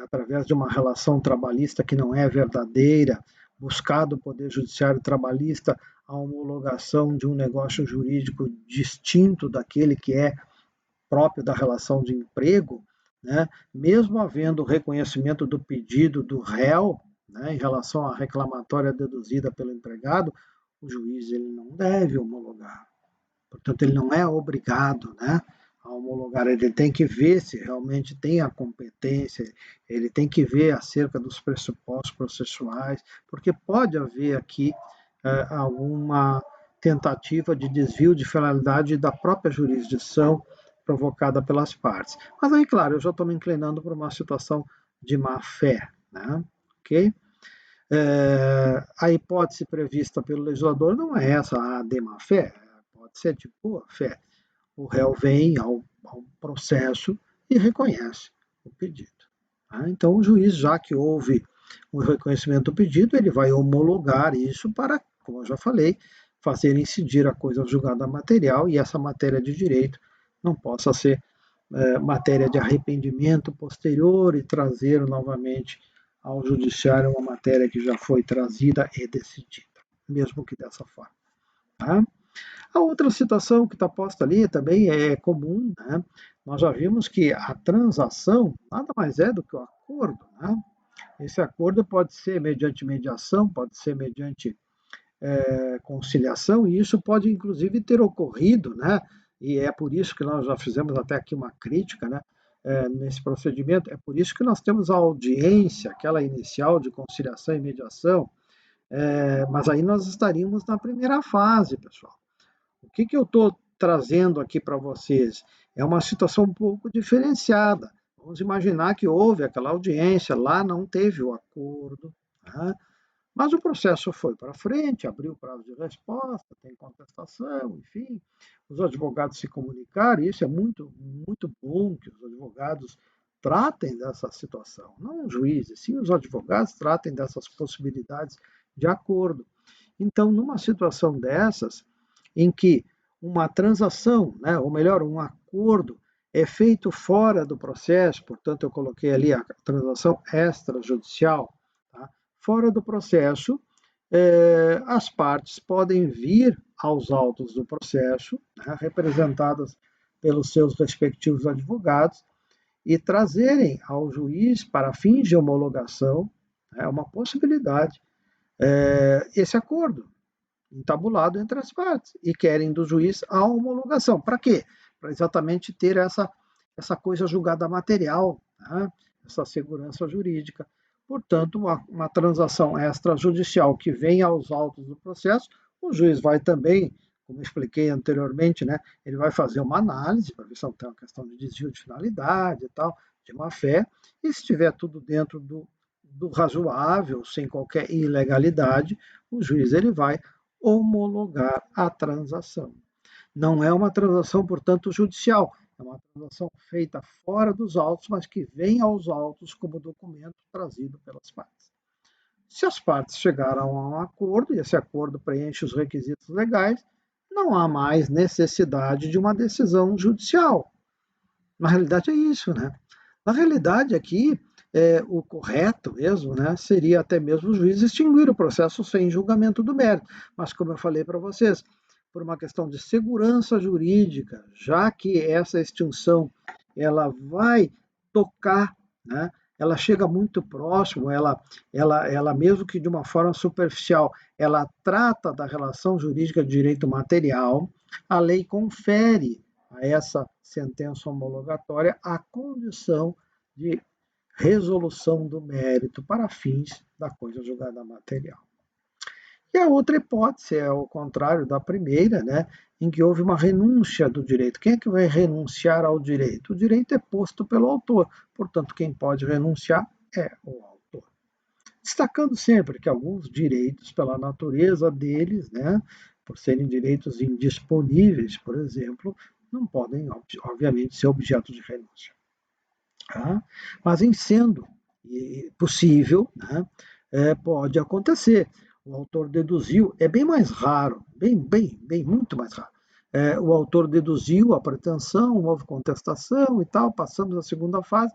através de uma relação trabalhista que não é verdadeira, buscar do Poder Judiciário Trabalhista a homologação de um negócio jurídico distinto daquele que é próprio da relação de emprego, né, mesmo havendo o reconhecimento do pedido do réu, né, em relação à reclamatória deduzida pelo empregado, o juiz ele não deve homologar. Portanto, ele não é obrigado, né, a homologar. Ele tem que ver se realmente tem a competência, ele tem que ver acerca dos pressupostos processuais, porque pode haver aqui alguma tentativa de desvio de finalidade da própria jurisdição provocada pelas partes. Mas aí, claro, eu já estou me inclinando para uma situação de má fé, né? Ok? A hipótese prevista pelo legislador não é essa, a de má fé, pode ser de boa fé. O réu vem ao processo e reconhece o pedido. Tá? Então, o juiz, já que houve o reconhecimento do pedido, ele vai homologar isso para, como eu já falei, fazer incidir a coisa julgada material e essa matéria de direito não possa ser matéria de arrependimento posterior e trazer novamente ao judiciário uma matéria que já foi trazida e decidida, mesmo que dessa forma. Tá? A outra situação que está posta ali também é comum, né? Nós já vimos que a transação nada mais é do que o acordo, né? Esse acordo pode ser mediante mediação, pode ser mediante conciliação, e isso pode inclusive ter ocorrido, né? E é por isso que nós já fizemos até aqui uma crítica, né? Nesse procedimento, é por isso que nós temos a audiência, aquela inicial de conciliação e mediação, mas aí nós estaríamos na primeira fase, pessoal. O que, que eu estou trazendo aqui para vocês? É uma situação um pouco diferenciada. Vamos imaginar que houve aquela audiência, lá não teve o acordo, né? Mas o processo foi para frente, abriu o prazo de resposta, tem contestação, enfim, os advogados se comunicaram, e isso é muito, muito bom que os advogados tratem dessa situação, não os juízes, sim os advogados tratem dessas possibilidades de acordo. Então, numa situação dessas, em que uma transação, né, ou melhor, um acordo é feito fora do processo, portanto, eu coloquei ali a transação extrajudicial, tá? Fora do processo, as partes podem vir aos autos do processo, né, representadas pelos seus respectivos advogados, e trazerem ao juiz, para fins de homologação, é uma possibilidade, esse acordo entabulado entre as partes e querem do juiz a homologação. Para quê? Para exatamente ter essa coisa julgada material, né? Essa segurança jurídica. Portanto, uma transação extrajudicial que vem aos autos do processo, o juiz vai também, como expliquei anteriormente, né, ele vai fazer uma análise para ver se não tem uma questão de desvio de finalidade e tal, de má fé, e se estiver tudo dentro do razoável, sem qualquer ilegalidade, o juiz ele vai homologar a transação. Não é uma transação, portanto, judicial, é uma transação feita fora dos autos, mas que vem aos autos como documento trazido pelas partes. Se as partes chegaram a um acordo e esse acordo preenche os requisitos legais, não há mais necessidade de uma decisão judicial. Na realidade é isso, né? Na realidade aqui, o correto mesmo, né, seria até mesmo o juiz extinguir o processo sem julgamento do mérito. Mas como eu falei para vocês, por uma questão de segurança jurídica, já que essa extinção ela vai tocar, né, ela chega muito próximo, ela mesmo que de uma forma superficial, ela trata da relação jurídica de direito material, a lei confere a essa sentença homologatória a condição de resolução do mérito para fins da coisa julgada material. E a outra hipótese é o contrário da primeira, né, em que houve uma renúncia do direito. Quem é que vai renunciar ao direito? O direito é posto pelo autor, portanto, quem pode renunciar é o autor. Destacando sempre que alguns direitos, pela natureza deles, né, por serem direitos indisponíveis, por exemplo, não podem, obviamente, ser objeto de renúncia. Tá? Mas em sendo possível, né, pode acontecer. O autor deduziu, é bem mais raro, muito mais raro. O autor deduziu a pretensão, houve contestação e tal, passamos à segunda fase,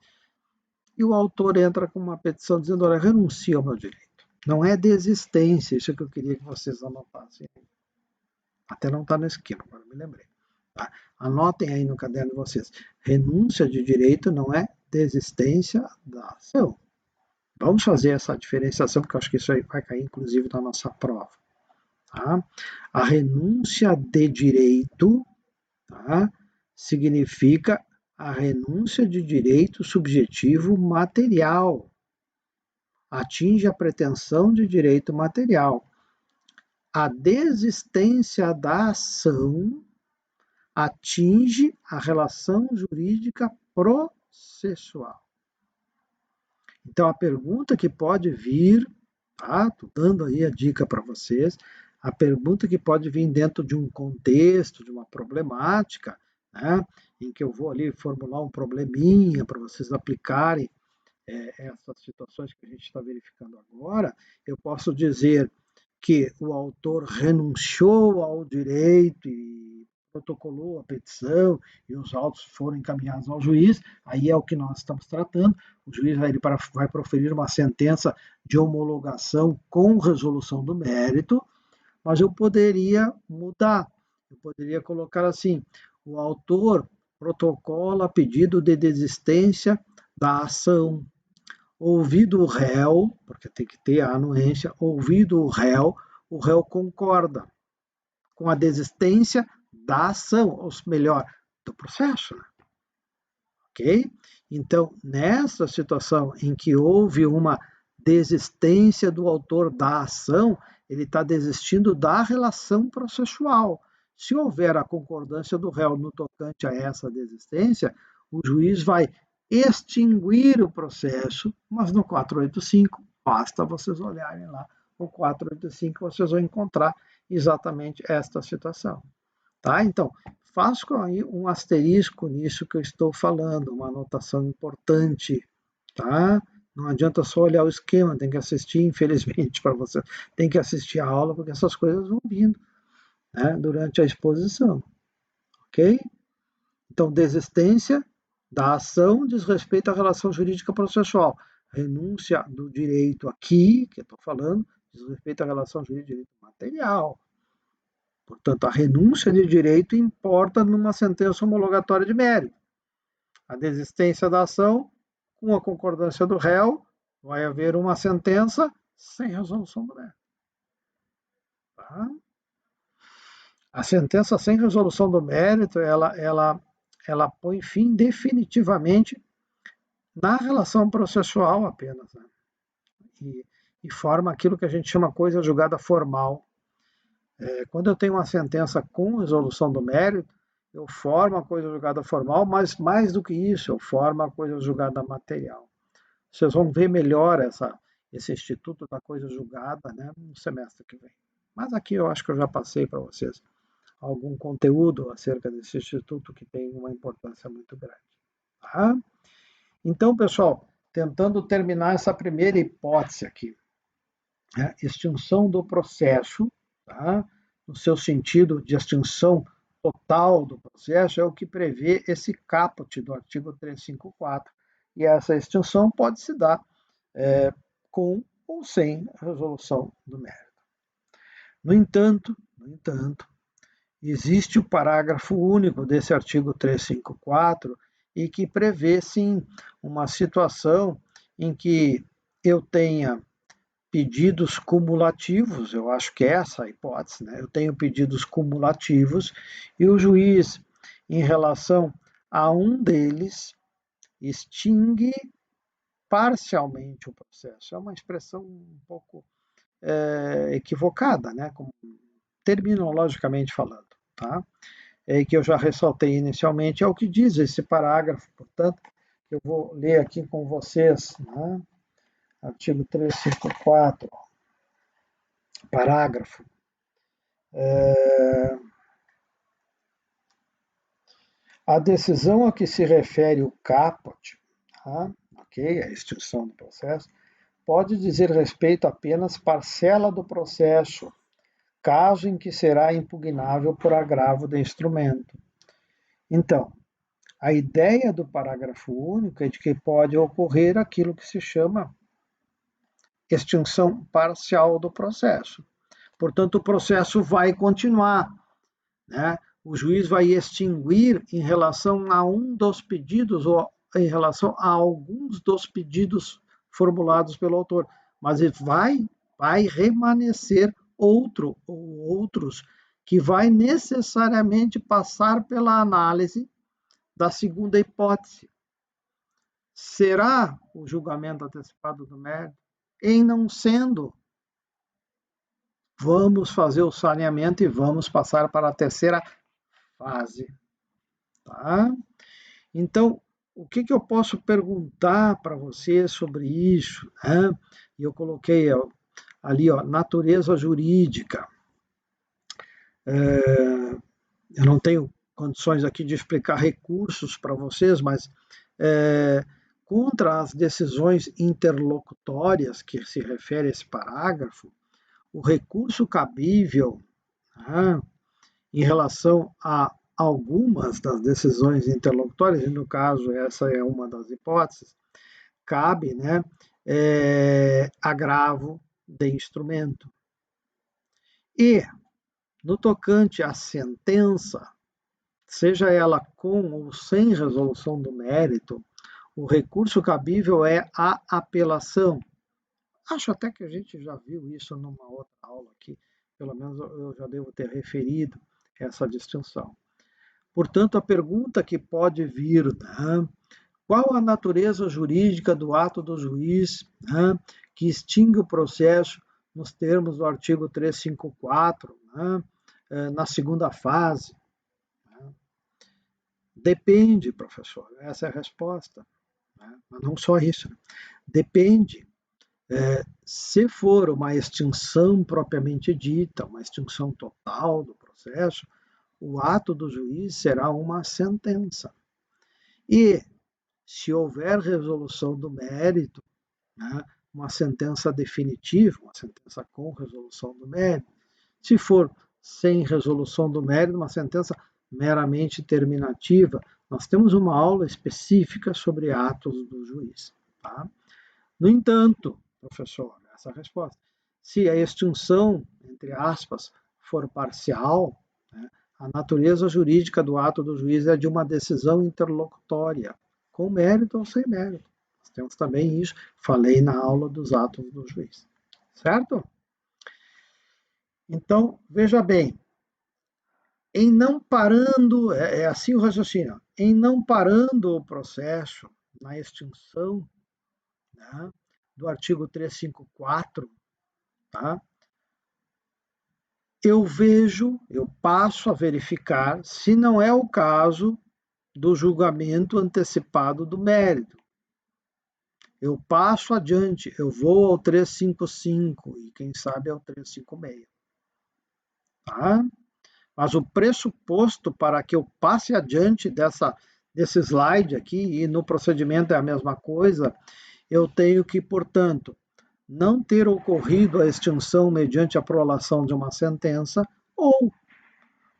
e o autor entra com uma petição dizendo, olha, renuncia ao meu direito. Não é desistência, isso é que eu queria que vocês anotassem. Até não está no esquema, agora me lembrei. Tá? Anotem aí no caderno de vocês. Renúncia de direito não é desistência da ação. Vamos fazer essa diferenciação, porque eu acho que isso aí vai cair, inclusive, na nossa prova. Tá? A renúncia de direito, tá, significa a renúncia de direito subjetivo material. Atinge a pretensão de direito material. A desistência da ação atinge a relação jurídica processual. Então, a pergunta que pode vir, tá? Estou dando aí a dica para vocês, a pergunta que pode vir dentro de um contexto, de uma problemática, né? Em que eu vou ali formular um probleminha para vocês aplicarem essas situações que a gente está verificando agora, eu posso dizer que o autor renunciou ao direito e protocolou a petição e os autos foram encaminhados ao juiz, aí é o que nós estamos tratando. O juiz vai proferir uma sentença de homologação com resolução do mérito, mas eu poderia mudar, eu poderia colocar assim: o autor protocola pedido de desistência da ação, ouvido o réu, porque tem que ter a anuência, ouvido o réu concorda com a desistência da ação, ou melhor, do processo. Né? Ok? Então, nessa situação em que houve uma desistência do autor da ação, ele está desistindo da relação processual. Se houver a concordância do réu no tocante a essa desistência, o juiz vai extinguir o processo, mas no 485, basta vocês olharem lá o 485, vocês vão encontrar exatamente esta situação. Tá? Então, faço aí um asterisco nisso que eu estou falando, uma anotação importante. Tá? Não adianta só olhar o esquema, tem que assistir, infelizmente, para você. Tem que assistir a aula, porque essas coisas vão vindo, né, durante a exposição. Ok? Então, desistência da ação diz respeito à relação jurídica processual. Renúncia do direito aqui, que eu estou falando, diz respeito à relação jurídica material. Portanto, a renúncia de direito importa numa sentença homologatória de mérito. A desistência da ação, com a concordância do réu, vai haver uma sentença sem resolução do mérito. Tá? A sentença sem resolução do mérito, ela põe fim definitivamente na relação processual apenas. Né? E forma aquilo que a gente chama coisa julgada formal. Quando eu tenho uma sentença com resolução do mérito, eu formo a coisa julgada formal, mas mais do que isso, eu formo a coisa julgada material. Vocês vão ver melhor esse instituto da coisa julgada, né, no semestre que vem. Mas aqui eu acho que eu já passei para vocês algum conteúdo acerca desse instituto que tem uma importância muito grande. Tá? Então, pessoal, tentando terminar essa primeira hipótese aqui, né, extinção do processo, tá? No seu sentido de extinção total do processo, é o que prevê esse caput do artigo 354. E essa extinção pode se dar com ou sem resolução do mérito. No entanto, existe o parágrafo único desse artigo 354 e que prevê, sim, uma situação em que eu tenha pedidos cumulativos, eu acho que é essa a hipótese, né? Eu tenho pedidos cumulativos e o juiz, em relação a um deles, extingue parcialmente o processo. É uma expressão um pouco equivocada, né? Como, terminologicamente falando, tá? Que eu já ressaltei inicialmente, é o que diz esse parágrafo, portanto, eu vou ler aqui com vocês, né? Artigo 354, parágrafo. A decisão a que se refere o caput, tá? Ok, a extinção do processo, pode dizer respeito apenas parcela do processo, caso em que será impugnável por agravo de instrumento. Então, a ideia do parágrafo único é de que pode ocorrer aquilo que se chama extinção parcial do processo. Portanto, o processo vai continuar, né? O juiz vai extinguir em relação a um dos pedidos ou em relação a alguns dos pedidos formulados pelo autor, mas vai remanescer outro ou outros que vai necessariamente passar pela análise da segunda hipótese. Será o julgamento antecipado do mérito? Em não sendo, vamos fazer o saneamento e vamos passar para a terceira fase. Tá? Então, o que eu posso perguntar para você sobre isso? Né? Eu coloquei ali, natureza jurídica. Eu não tenho condições aqui de explicar recursos para vocês, mas contra as decisões interlocutórias que se refere a esse parágrafo, o recurso cabível, né, em relação a algumas das decisões interlocutórias, e no caso essa é uma das hipóteses, cabe, né, agravo de instrumento. E, no tocante à sentença, seja ela com ou sem resolução do mérito, o recurso cabível é a apelação. Acho até que a gente já viu isso numa outra aula aqui, pelo menos eu já devo ter referido essa distinção. Portanto, a pergunta que pode vir, né, qual a natureza jurídica do ato do juiz, né, que extingue o processo nos termos do artigo 354, né, na segunda fase? Depende, professor, essa é a resposta. Né? Mas não só isso. Né? Depende. Se for uma extinção propriamente dita, uma extinção total do processo, o ato do juiz será uma sentença. E, se houver resolução do mérito, né, uma sentença definitiva, uma sentença com resolução do mérito, se for sem resolução do mérito, uma sentença meramente terminativa, nós temos uma aula específica sobre atos do juiz. Tá? No entanto, professor, essa resposta, se a extinção, entre aspas, for parcial, né, a natureza jurídica do ato do juiz é de uma decisão interlocutória, com mérito ou sem mérito. Nós temos também isso, falei na aula dos atos do juiz. Certo? Então, veja bem, em não parando, é assim o raciocínio, em não parando o processo na extinção, né, do artigo 354, tá? Eu passo a verificar se não é o caso do julgamento antecipado do mérito. Eu passo adiante, eu vou ao 355 e quem sabe ao 356. Tá? Mas o pressuposto para que eu passe adiante desse slide aqui, e no procedimento é a mesma coisa, eu tenho que, portanto, não ter ocorrido a extinção mediante a prolação de uma sentença, ou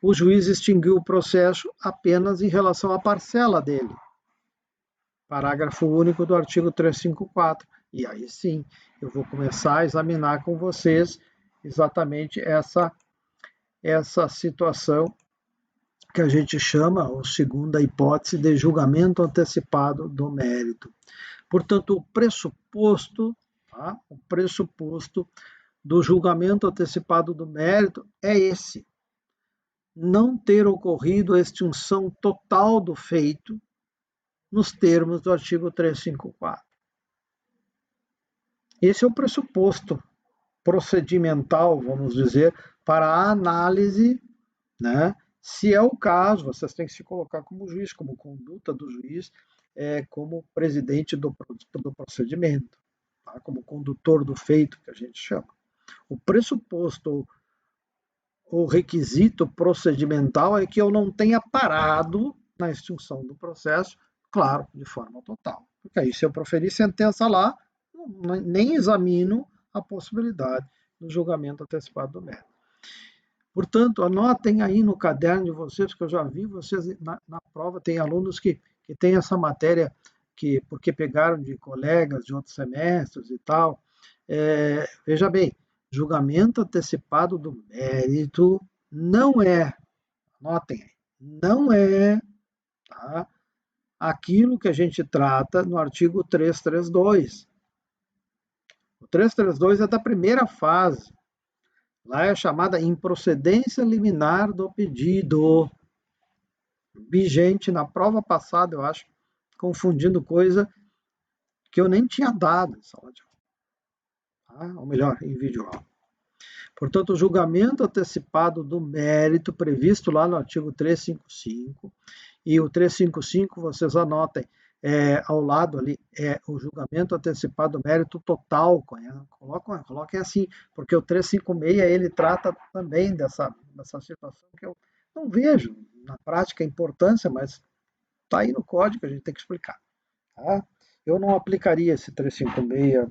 o juiz extinguiu o processo apenas em relação à parcela dele. Parágrafo único do artigo 354. E aí sim, eu vou começar a examinar com vocês exatamente essa situação que a gente chama, ou segunda hipótese, de julgamento antecipado do mérito. Portanto, o pressuposto do julgamento antecipado do mérito é esse: não ter ocorrido a extinção total do feito nos termos do artigo 354. Esse é o pressuposto procedimental, vamos dizer, para a análise, né? Se é o caso, vocês têm que se colocar como juiz, como conduta do juiz, como presidente do procedimento, tá? Como condutor do feito, que a gente chama. O pressuposto, o requisito procedimental é que eu não tenha parado na extinção do processo, claro, de forma total. Porque aí, se eu proferir sentença lá, nem examino a possibilidade do julgamento antecipado do mérito. Portanto, anotem aí no caderno de vocês, que eu já vi vocês na prova, tem alunos que têm essa matéria porque pegaram de colegas de outros semestres e tal. Veja bem, julgamento antecipado do mérito não é, anotem aí, não é, tá, aquilo que a gente trata no artigo 332. O 332 é da primeira fase. Lá é chamada improcedência liminar do pedido. Vigente na prova passada, eu acho, confundindo coisa que eu nem tinha dado em sala de aula. Tá? Ou melhor, em vídeo aula. Portanto, o julgamento antecipado do mérito previsto lá no artigo 355, e o 355, vocês anotem, ao lado ali, é o julgamento antecipado do mérito total. Coloquem assim, porque o 356 ele trata também dessa situação que eu não vejo na prática a importância, mas está aí no código, a gente tem que explicar. Tá? Eu não aplicaria esse 356,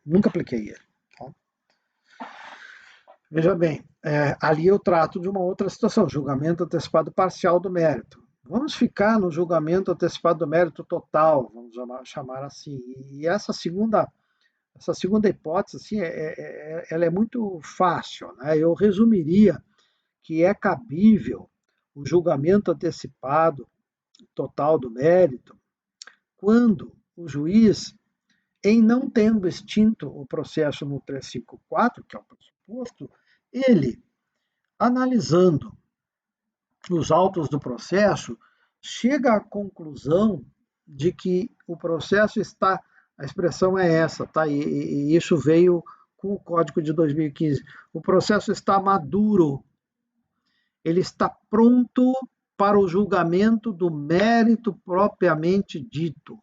nunca apliquei ele. Tá? Veja bem, ali eu trato de uma outra situação, julgamento antecipado parcial do mérito. Vamos ficar no julgamento antecipado do mérito total, vamos chamar assim. E essa segunda hipótese, assim, ela é muito fácil. Né? Eu resumiria que é cabível o julgamento antecipado total do mérito quando o juiz, em não tendo extinto o processo no 354, que é o pressuposto, ele, analisando os autos do processo, chega à conclusão de que o processo está, a expressão é essa, tá? E isso veio com o Código de 2015. O processo está maduro, ele está pronto para o julgamento do mérito propriamente dito.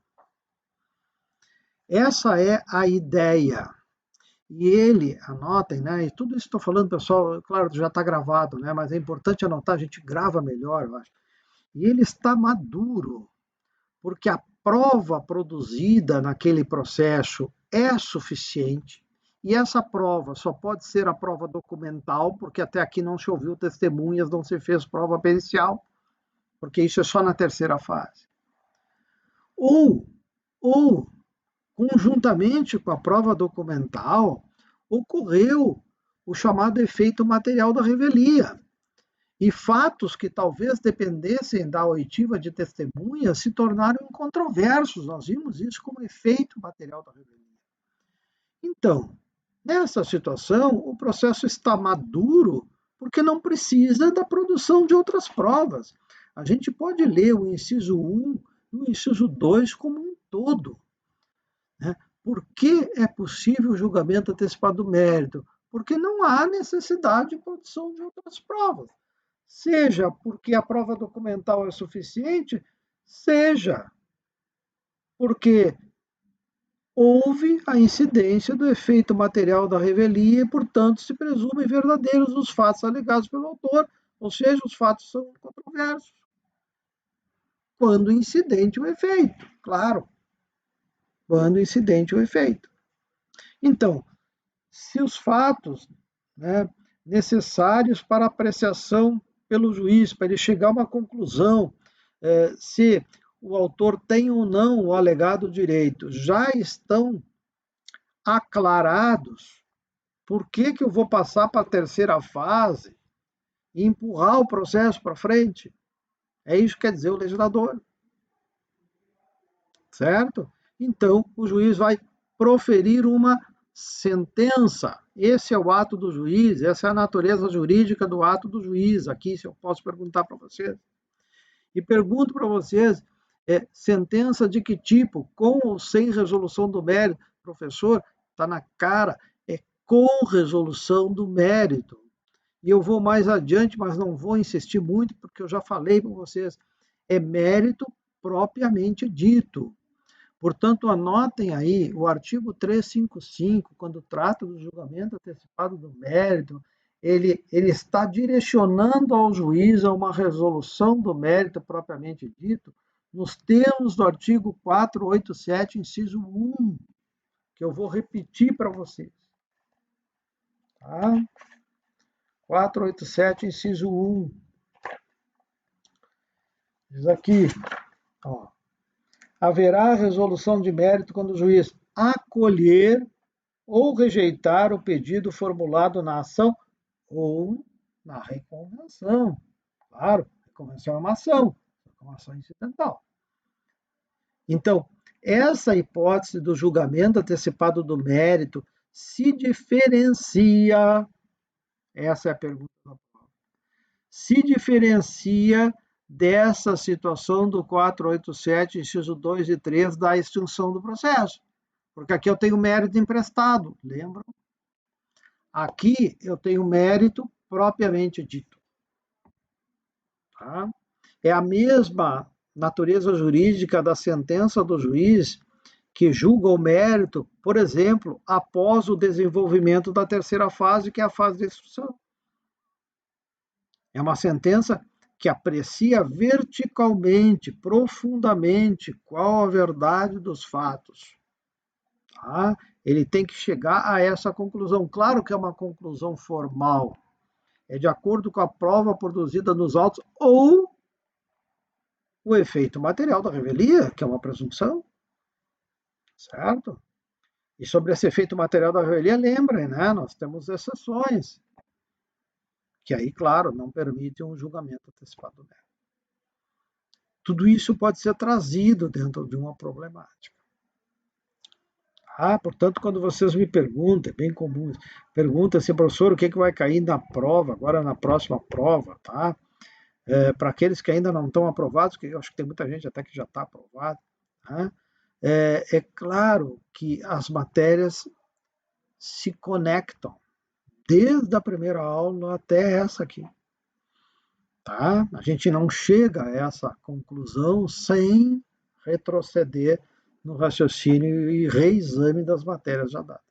Essa é a ideia. E ele, anotem, né? E tudo isso que estou falando, pessoal, claro, já está gravado, né? Mas é importante anotar, a gente grava melhor, eu acho. E ele está maduro, porque a prova produzida naquele processo é suficiente. E essa prova só pode ser a prova documental, porque até aqui não se ouviu testemunhas, não se fez prova pericial, porque isso é só na terceira fase. Ou conjuntamente com a prova documental, ocorreu o chamado efeito material da revelia. E fatos que talvez dependessem da oitiva de testemunhas se tornaram incontroversos. Nós vimos isso como efeito material da revelia. Então, nessa situação, o processo está maduro porque não precisa da produção de outras provas. A gente pode ler o inciso 1 e o inciso 2 como um todo. Né? Por que é possível o julgamento antecipado do mérito? Porque não há necessidade de produção de outras provas. Seja porque a prova documental é suficiente, seja porque houve a incidência do efeito material da revelia e, portanto, se presumem verdadeiros os fatos alegados pelo autor, ou seja, os fatos são controversos. Quando incidente o efeito, claro, quando incidente o efeito. Então, se os fatos, né, necessários para apreciação pelo juiz, para ele chegar a uma conclusão, se o autor tem ou não o alegado direito, já estão aclarados, por que eu vou passar para a terceira fase e empurrar o processo para frente? É isso que quer dizer o legislador. Certo? Então, o juiz vai proferir uma sentença. Esse é o ato do juiz, essa é a natureza jurídica do ato do juiz. Aqui, se eu posso perguntar para vocês. E pergunto para vocês, sentença de que tipo? Com ou sem resolução do mérito? Professor, está na cara, é com resolução do mérito. E eu vou mais adiante, mas não vou insistir muito, porque eu já falei para vocês, é mérito propriamente dito. Portanto, anotem aí o artigo 355, quando trata do julgamento antecipado do mérito, ele está direcionando ao juiz a uma resolução do mérito propriamente dito, nos termos do artigo 487, inciso 1, que eu vou repetir para vocês. Tá? 487, inciso 1. Diz aqui, ó, haverá resolução de mérito quando o juiz acolher ou rejeitar o pedido formulado na ação ou na reconvenção. Claro, reconvenção é uma ação incidental. Então, essa hipótese do julgamento antecipado do mérito se diferencia, essa é a pergunta da prova, se diferencia dessa situação do 487, inciso 2 e 3 da extinção do processo. Porque aqui eu tenho mérito emprestado, lembram? Aqui eu tenho mérito propriamente dito. Tá? É a mesma natureza jurídica da sentença do juiz que julga o mérito, por exemplo, após o desenvolvimento da terceira fase, que é a fase de instrução. É uma sentença que aprecia verticalmente, profundamente, qual a verdade dos fatos. Tá? Ele tem que chegar a essa conclusão. Claro que é uma conclusão formal. É de acordo com a prova produzida nos autos ou o efeito material da revelia, que é uma presunção. Certo? E sobre esse efeito material da revelia, lembrem, né? Nós temos exceções. Que aí, claro, não permitem um julgamento antecipado dela. Tudo isso pode ser trazido dentro de uma problemática. Portanto, quando vocês me perguntam, é bem comum, pergunta assim, professor, o que, que vai cair na prova, agora na próxima prova, tá? Para aqueles que ainda não estão aprovados, que eu acho que tem muita gente até que já está aprovado, tá? É claro que as matérias se conectam, desde a primeira aula até essa aqui. Tá? A gente não chega a essa conclusão sem retroceder no raciocínio e reexame das matérias já dadas.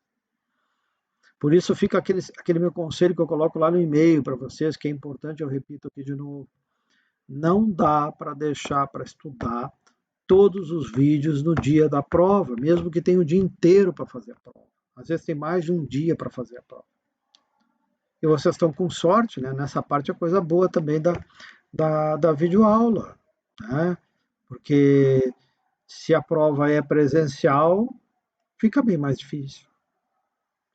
Por isso fica aquele meu conselho que eu coloco lá no e-mail para vocês, que é importante, eu repito aqui de novo. Não dá para deixar para estudar todos os vídeos no dia da prova, mesmo que tenha o dia inteiro para fazer a prova. Às vezes tem mais de um dia para fazer a prova. E vocês estão com sorte, né? Nessa parte é coisa boa também da videoaula, né? Porque se a prova é presencial, fica bem mais difícil.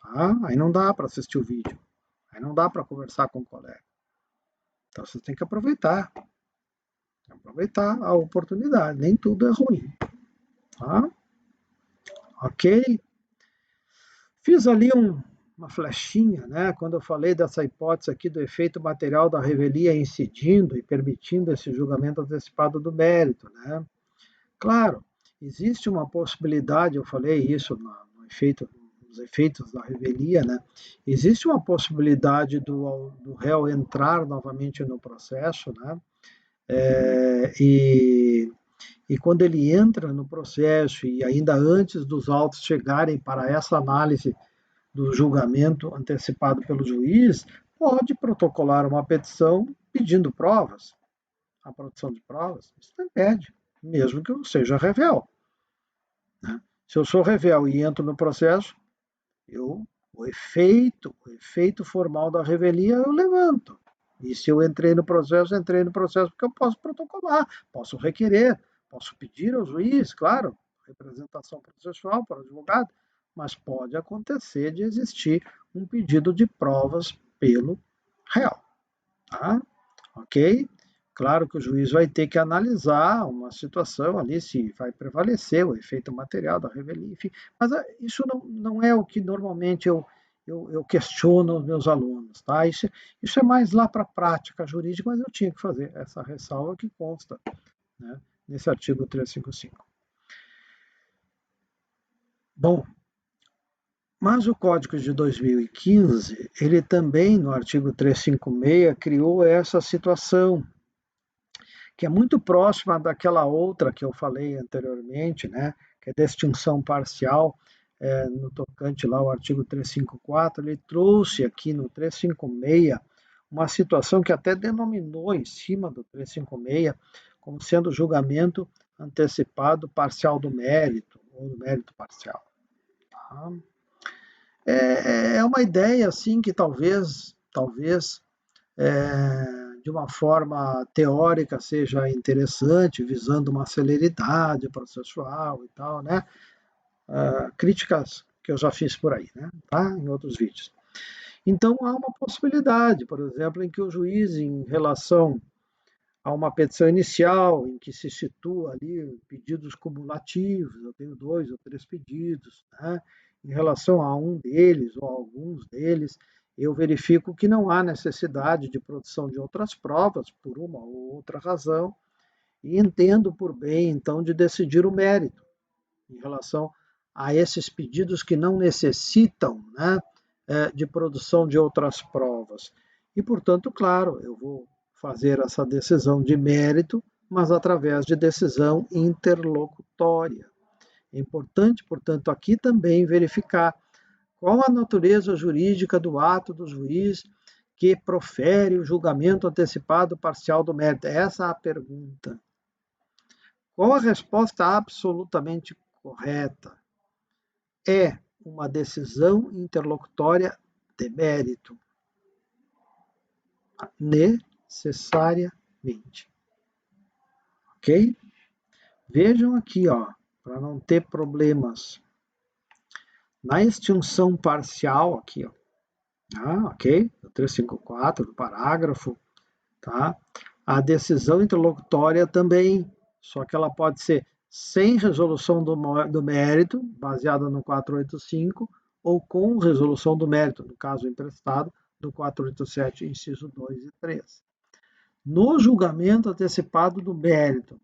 Tá? Aí não dá para assistir o vídeo, aí não dá para conversar com o colega. Então você tem que aproveitar a oportunidade, nem tudo é ruim. Tá? Ok? Fiz ali uma flechinha, né, quando eu falei dessa hipótese aqui do efeito material da revelia incidindo e permitindo esse julgamento antecipado do mérito. Né? Claro, existe uma possibilidade, eu falei isso no efeito, nos efeitos da revelia, né? Existe uma possibilidade do réu entrar novamente no processo, né? E quando ele entra no processo e ainda antes dos autos chegarem para essa análise do julgamento antecipado pelo juiz, pode protocolar uma petição pedindo provas, a produção de provas. Isso não impede, mesmo que eu seja revel. Né? Se eu sou revel e entro no processo, o efeito formal da revelia eu levanto. E se eu entrei no processo porque eu posso protocolar, posso requerer, posso pedir ao juiz, claro, representação processual para o advogado, mas pode acontecer de existir um pedido de provas pelo réu. Tá? Ok? Claro que o juiz vai ter que analisar uma situação ali, se vai prevalecer o efeito material da revelia, enfim. Mas isso não é o que normalmente eu questiono os meus alunos. Tá? Isso é mais lá para a prática jurídica, mas eu tinha que fazer essa ressalva que consta, né, nesse artigo 355. Bom, mas o Código de 2015, ele também, no artigo 356, criou essa situação, que é muito próxima daquela outra que eu falei anteriormente, né, que é da extinção parcial, no tocante lá ao artigo 354, ele trouxe aqui no 356 uma situação que até denominou em cima do 356 como sendo julgamento antecipado parcial do mérito, ou do mérito parcial. Tá? É uma ideia assim que talvez de uma forma teórica seja interessante, visando uma celeridade processual e tal, né? Críticas que eu já fiz por aí, né? Tá? Em outros vídeos. Então há uma possibilidade, por exemplo, em que o juiz, em relação a uma petição inicial, em que se situa ali pedidos cumulativos, eu tenho 2 ou 3 pedidos, né? Em relação a um deles ou a alguns deles, eu verifico que não há necessidade de produção de outras provas, por uma ou outra razão, e entendo por bem, então, de decidir o mérito em relação a esses pedidos que não necessitam, né, de produção de outras provas. E, portanto, claro, eu vou fazer essa decisão de mérito, mas através de decisão interlocutória. É importante, portanto, aqui também verificar qual a natureza jurídica do ato do juiz que profere o julgamento antecipado parcial do mérito. Essa é a pergunta. Qual a resposta absolutamente correta? É uma decisão interlocutória de mérito. Necessariamente. Ok? Vejam aqui, ó, para não ter problemas. Na extinção parcial, aqui, ó, ok? 354 do parágrafo, tá? A decisão interlocutória também, só que ela pode ser sem resolução do mérito, baseada no 485, ou com resolução do mérito, no caso emprestado, do 487, inciso 2 e 3. No julgamento antecipado do mérito,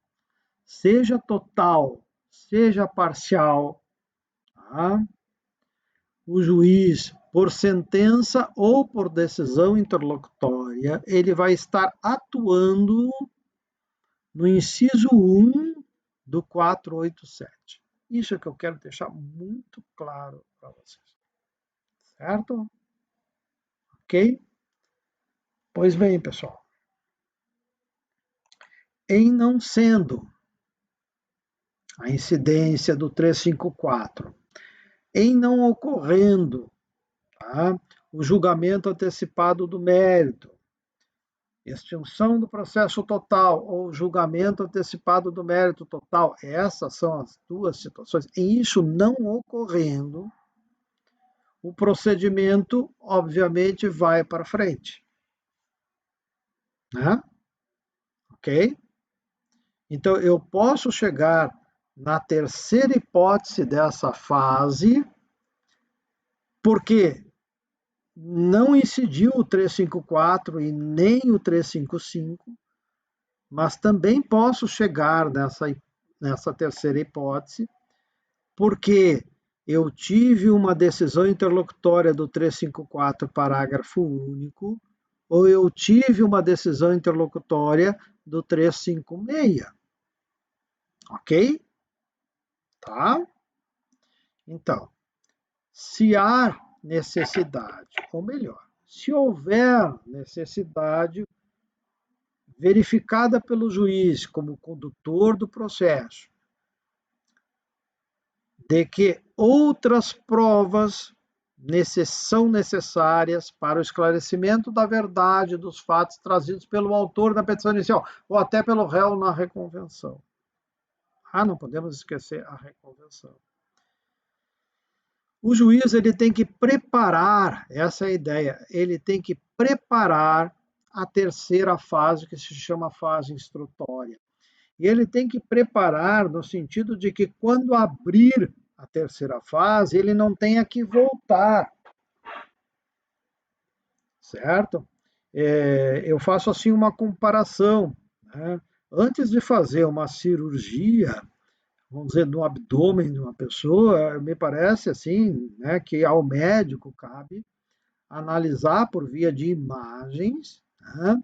seja total, seja parcial, tá? O juiz, por sentença ou por decisão interlocutória, ele vai estar atuando no inciso 1 do 487. Isso é que eu quero deixar muito claro para vocês. Certo? Ok? Pois bem, pessoal. Em não sendo a incidência do 354, em não ocorrendo, tá, o julgamento antecipado do mérito, extinção do processo total ou julgamento antecipado do mérito total, essas são as duas situações. Em isso não ocorrendo, o procedimento, obviamente, vai para frente. Né? Ok? Então, eu posso chegar na terceira hipótese dessa fase, porque não incidiu o 354 e nem o 355, mas também posso chegar nessa terceira hipótese, porque eu tive uma decisão interlocutória do 354, parágrafo único, ou eu tive uma decisão interlocutória do 356. Ok? Tá? Então, se há necessidade, ou melhor, se houver necessidade verificada pelo juiz como condutor do processo, de que outras provas são necessárias para o esclarecimento da verdade dos fatos trazidos pelo autor da petição inicial, ou até pelo réu na reconvenção. Não podemos esquecer a reconvenção. O juiz ele tem que preparar, essa é a ideia, ele tem que preparar a terceira fase, que se chama fase instrutória. E ele tem que preparar no sentido de que quando abrir a terceira fase, ele não tenha que voltar. Certo? Eu faço assim uma comparação. Né? Antes de fazer uma cirurgia, vamos dizer, no abdômen de uma pessoa, me parece assim, né, que ao médico cabe analisar por via de imagens, né,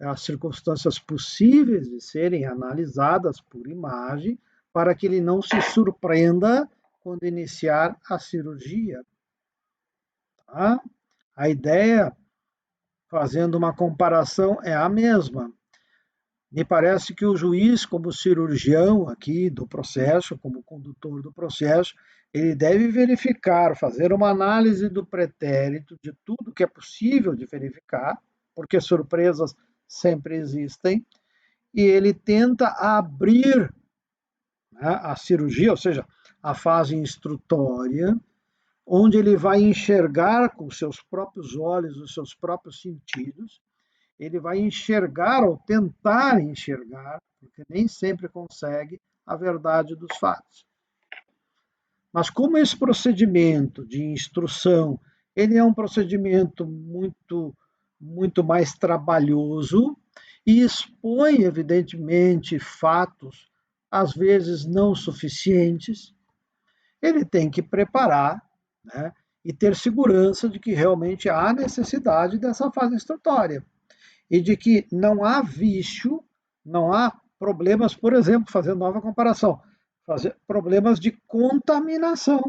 as circunstâncias possíveis de serem analisadas por imagem, para que ele não se surpreenda quando iniciar a cirurgia. Tá? A ideia, fazendo uma comparação, é a mesma. Me parece que o juiz, como cirurgião aqui do processo, como condutor do processo, ele deve verificar, fazer uma análise do pretérito, de tudo que é possível de verificar, porque surpresas sempre existem, e ele tenta abrir, né, a cirurgia, ou seja, a fase instrutória, onde ele vai enxergar com seus próprios olhos, os seus próprios sentidos, ele vai enxergar ou tentar enxergar, porque nem sempre consegue, a verdade dos fatos. Mas como esse procedimento de instrução, ele é um procedimento muito mais trabalhoso e expõe, evidentemente, fatos, às vezes não suficientes, ele tem que preparar, né, e ter segurança de que realmente há necessidade dessa fase instrutória e de que não há vício, não há problemas, por exemplo, fazendo nova comparação, problemas de contaminação,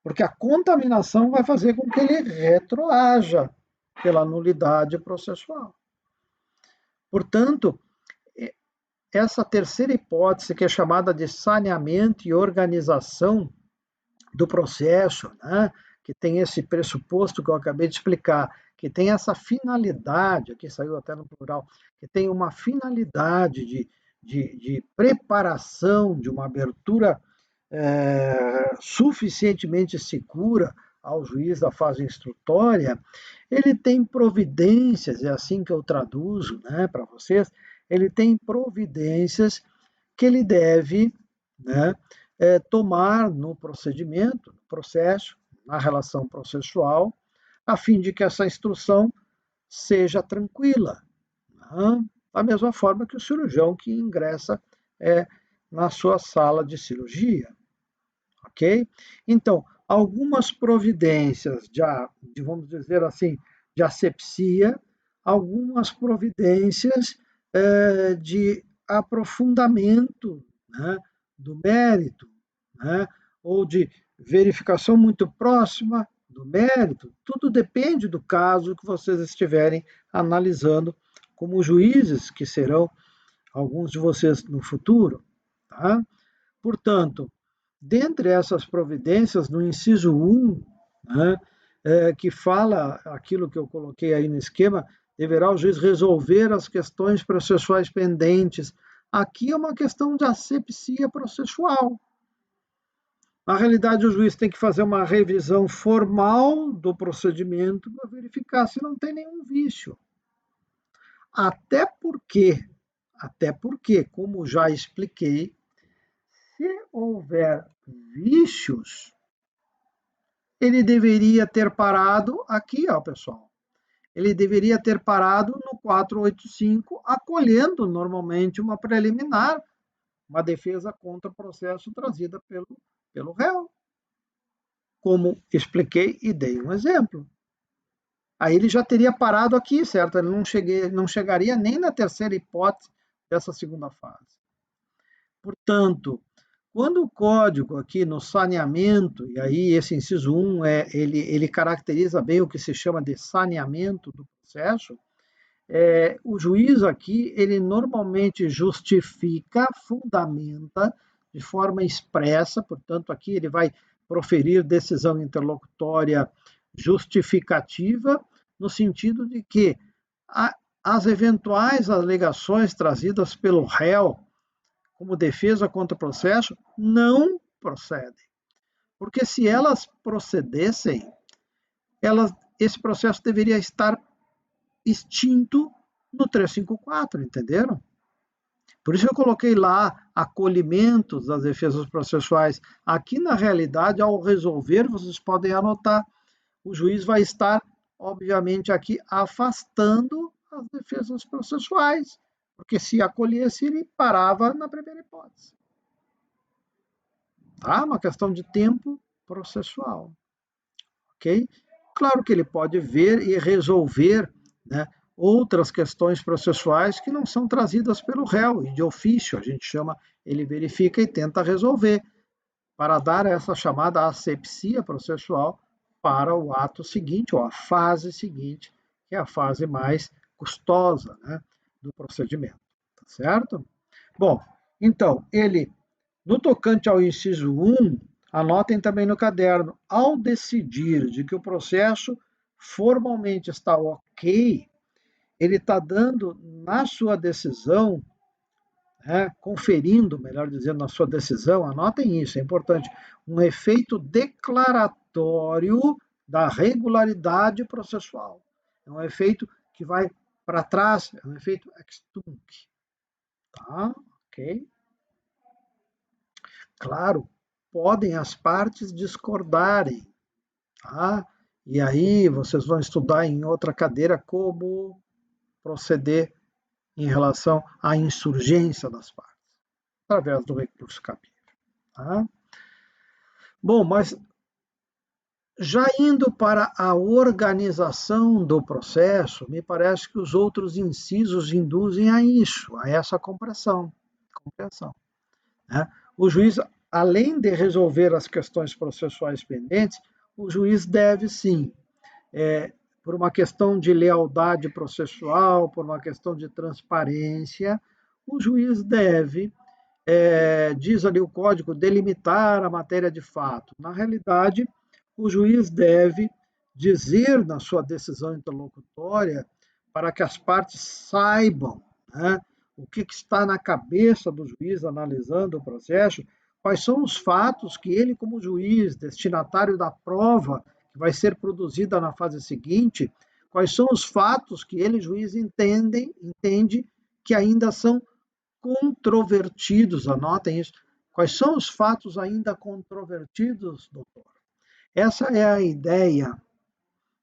porque a contaminação vai fazer com que ele retroaja pela nulidade processual. Portanto, essa terceira hipótese, que é chamada de saneamento e organização do processo, né, que tem esse pressuposto que eu acabei de explicar, que tem essa finalidade, aqui saiu até no plural, que tem uma finalidade de preparação de uma abertura suficientemente segura ao juiz da fase instrutória, ele tem providências, é assim que eu traduzo, né, para vocês, ele tem providências que ele deve né, tomar no procedimento, no processo, na relação processual, a fim de que essa instrução seja tranquila, né? Da mesma forma que o cirurgião que ingressa na sua sala de cirurgia, ok? Então, algumas providências vamos dizer assim, de asepsia, algumas providências de aprofundamento, né, do mérito, né, ou de verificação muito próxima do mérito. Tudo depende do caso que vocês estiverem analisando como juízes, que serão alguns de vocês no futuro. Tá? Portanto, dentre essas providências, no inciso 1, né, que fala aquilo que eu coloquei aí no esquema, deverá o juiz resolver as questões processuais pendentes. Aqui é uma questão de asepsia processual. Na realidade, o juiz tem que fazer uma revisão formal do procedimento para verificar se não tem nenhum vício. Até porque, como já expliquei, se houver vícios, ele deveria ter parado aqui, ó, pessoal. Ele deveria ter parado no 485, acolhendo normalmente uma preliminar, uma defesa contra o processo trazida pelo réu, como expliquei e dei um exemplo. Aí ele já teria parado aqui, certo? Ele não chegaria nem na terceira hipótese dessa segunda fase. Portanto, quando o código aqui no saneamento, e aí esse inciso 1, ele caracteriza bem o que se chama de saneamento do processo, o juiz aqui, ele normalmente justifica, fundamenta de forma expressa, portanto, aqui ele vai proferir decisão interlocutória justificativa, no sentido de que as eventuais alegações trazidas pelo réu como defesa contra o processo não procedem. Porque se elas procedessem, esse processo deveria estar extinto no 354, entenderam? Por isso eu coloquei lá acolhimentos das defesas processuais. Aqui, na realidade, ao resolver, vocês podem anotar, o juiz vai estar, obviamente, aqui afastando as defesas processuais, porque se acolhesse, ele parava na primeira hipótese. Tá? Uma questão de tempo processual. Ok? Claro que ele pode ver e resolver, né, outras questões processuais que não são trazidas pelo réu, e de ofício, a gente chama, ele verifica e tenta resolver, para dar essa chamada asepsia processual para o ato seguinte, ou a fase seguinte, que é a fase mais custosa, né, do procedimento. Tá certo? Bom, então, no tocante ao inciso 1, anotem também no caderno, ao decidir de que o processo formalmente está ok, ele está dando na sua decisão, né, conferindo, melhor dizendo, na sua decisão, anotem isso, é importante, um efeito declaratório da regularidade processual. É um efeito que vai para trás, é um efeito ex tunc. Tá? Ok? Claro, podem as partes discordarem, tá? E aí vocês vão estudar em outra cadeira como proceder em relação à insurgência das partes, através do recurso cabível. Tá? Bom, mas já indo para a organização do processo, me parece que os outros incisos induzem a isso, a essa compreensão. Né? O juiz, além de resolver as questões processuais pendentes, o juiz deve sim, por uma questão de lealdade processual, por uma questão de transparência, o juiz deve, diz ali o código, delimitar a matéria de fato. Na realidade, o juiz deve dizer na sua decisão interlocutória para que as partes saibam, né, o que está na cabeça do juiz analisando o processo, quais são os fatos que ele, como juiz, destinatário da prova que vai ser produzida na fase seguinte, quais são os fatos que ele, juiz, entende que ainda são controvertidos, anotem isso, Quais são os fatos ainda controvertidos, doutor? Essa é a ideia,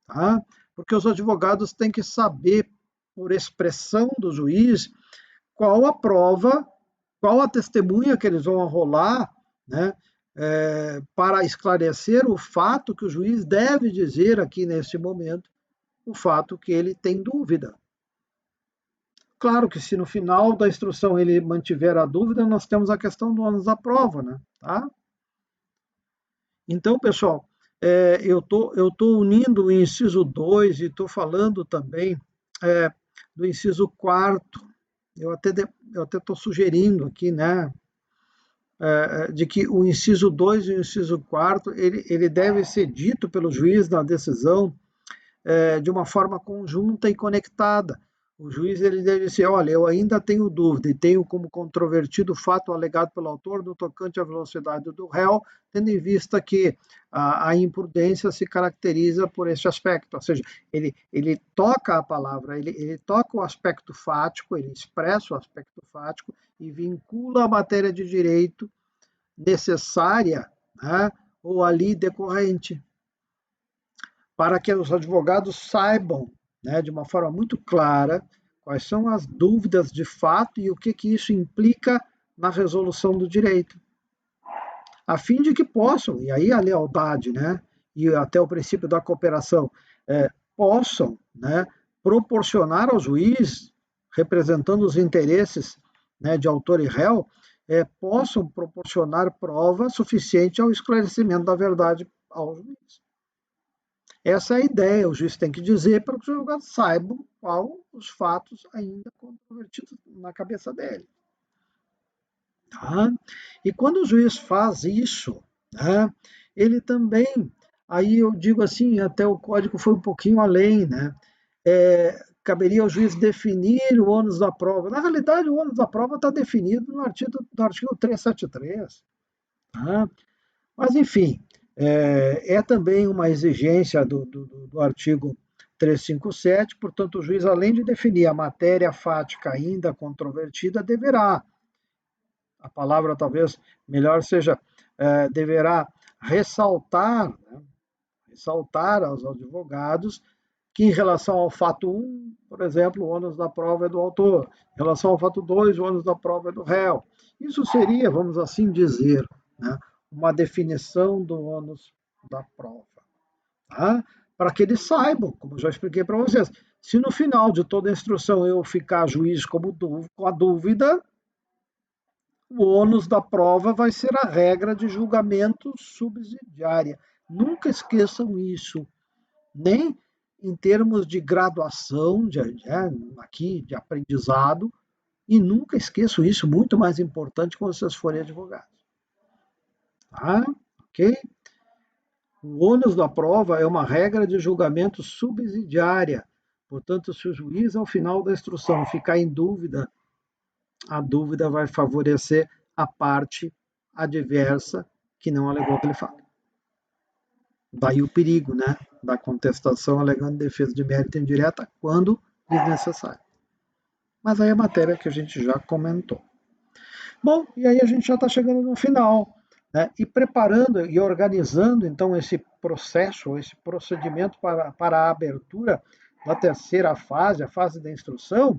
tá? Porque os advogados têm que saber, por expressão do juiz, qual a prova, qual a testemunha que eles vão arrolar, né, para esclarecer o fato que o juiz deve dizer aqui nesse momento, o fato que ele tem dúvida. Claro que se no final da instrução ele mantiver a dúvida, nós temos a questão do ônus da prova, né? Tá? Então, pessoal, eu tô unindo o inciso 2 e estou falando também do inciso 4. Eu até estou sugerindo aqui, né, de que o inciso 2 e o inciso 4, ele deve ser dito pelo juiz na decisão de uma forma conjunta e conectada. O juiz ele deve dizer, olha, eu ainda tenho dúvida e tenho como controvertido o fato alegado pelo autor no tocante à velocidade do réu, tendo em vista que a imprudência se caracteriza por esse aspecto, ou seja, ele toca a palavra, ele toca o aspecto fático, ele expressa o aspecto fático e vincula a matéria de direito necessária, né, ou ali decorrente, para que os advogados saibam, né, de uma forma muito clara, quais são as dúvidas de fato e o que isso implica na resolução do direito, a fim de que possam, e aí a lealdade, né, e até o princípio da cooperação, possam, né, proporcionar ao juiz, representando os interesses, né, de autor e réu, possam proporcionar prova suficiente ao esclarecimento da verdade ao juiz. Essa é a ideia, o juiz tem que dizer para que os advogados saibam quais os fatos ainda controvertidos na cabeça dele. Tá? E quando o juiz faz isso, né, ele também, aí eu digo assim, até o código foi um pouquinho além, né? Caberia ao juiz definir o ônus da prova. Na realidade, o ônus da prova está definido no artigo 373. Tá? Mas, enfim, também uma exigência do artigo 357, portanto, o juiz, além de definir a matéria fática ainda controvertida, deverá, a palavra talvez melhor seja, deverá ressaltar, né, ressaltar aos advogados que em relação ao fato 1, por exemplo, o ônus da prova é do autor, em relação ao fato 2, o ônus da prova é do réu. Isso seria, vamos assim dizer, né, uma definição do ônus da prova. Tá? Para que eles saibam, como eu já expliquei para vocês, se no final de toda a instrução eu ficar juiz com a dúvida, o ônus da prova vai ser a regra de julgamento subsidiária. Nunca esqueçam isso, nem em termos de graduação, aqui, de aprendizado, e nunca esqueçam isso, muito mais importante quando vocês forem advogados. Tá? Ok? O ônus da prova é uma regra de julgamento subsidiária. Portanto, se o juiz, ao final da instrução, ficar em dúvida, a dúvida vai favorecer a parte adversa que não alegou aquele fato. Daí o perigo, né, da contestação alegando defesa de mérito indireta quando desnecessário. Mas aí é matéria que a gente já comentou. Bom, e aí a gente já está chegando no final, né, e preparando e organizando então esse processo, esse procedimento para a abertura da terceira fase, a fase da instrução.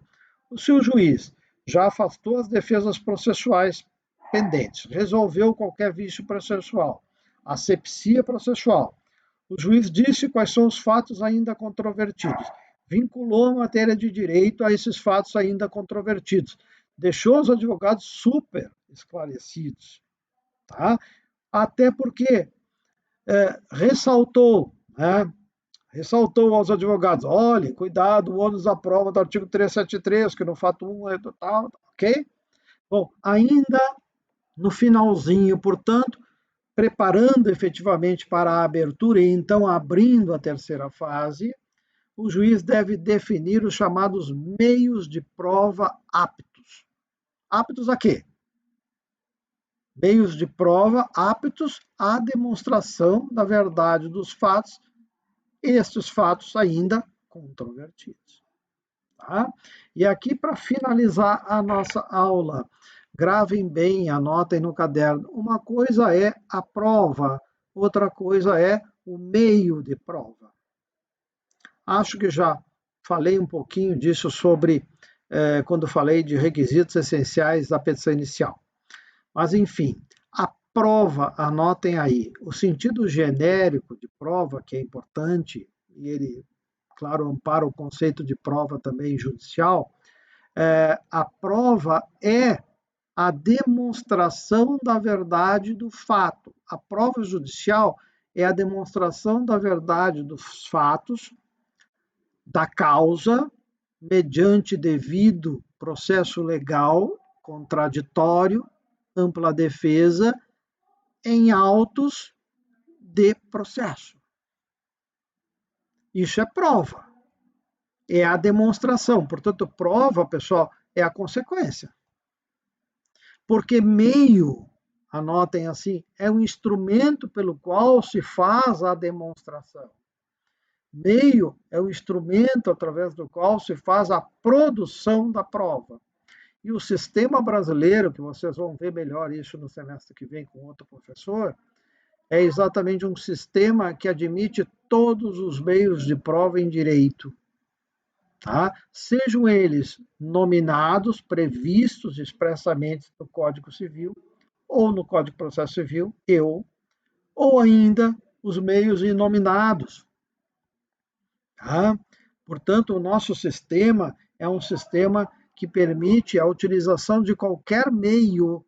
O seu juiz já afastou as defesas processuais pendentes, resolveu qualquer vício processual, asepsia processual. O juiz disse quais são os fatos ainda controvertidos, vinculou a matéria de direito a esses fatos ainda controvertidos, deixou os advogados super esclarecidos, tá? Até porque ressaltou, né? Ressaltou aos advogados, olhe, cuidado, o ônus da prova do artigo 373, que no fato 1 é tal, ok? Bom, ainda no finalzinho, portanto, preparando efetivamente para a abertura e então abrindo a terceira fase, o juiz deve definir os chamados meios de prova aptos. Aptos a quê? Meios de prova aptos à demonstração da verdade dos fatos, estes fatos ainda controvertidos. Tá? E aqui, para finalizar a nossa aula, Gravem bem, anotem no caderno. Uma coisa é a prova, outra coisa é o meio de prova. Acho que já falei um pouquinho disso sobre quando falei de requisitos essenciais da petição inicial. Mas, enfim, a prova, anotem aí, o sentido genérico de prova, que é importante, e ele, claro, ampara o conceito de prova também judicial, a prova é a demonstração da verdade do fato. A prova judicial é a demonstração da verdade dos fatos, da causa, mediante devido processo legal, contraditório, ampla defesa, em autos de processo. Isso é prova. É a demonstração. Portanto, prova, pessoal, é a consequência. Porque meio, anotem assim, é um instrumento pelo qual se faz a demonstração. Meio é o instrumento através do qual se faz a produção da prova. E o sistema brasileiro, que vocês vão ver melhor isso no semestre que vem com outro professor, é exatamente um sistema que admite todos os meios de prova em direito. Tá? Sejam eles nominados, previstos expressamente no Código Civil, ou no Código de Processo Civil, ou ainda os meios inominados. Tá? Portanto, o nosso sistema é um sistema que permite a utilização de qualquer meio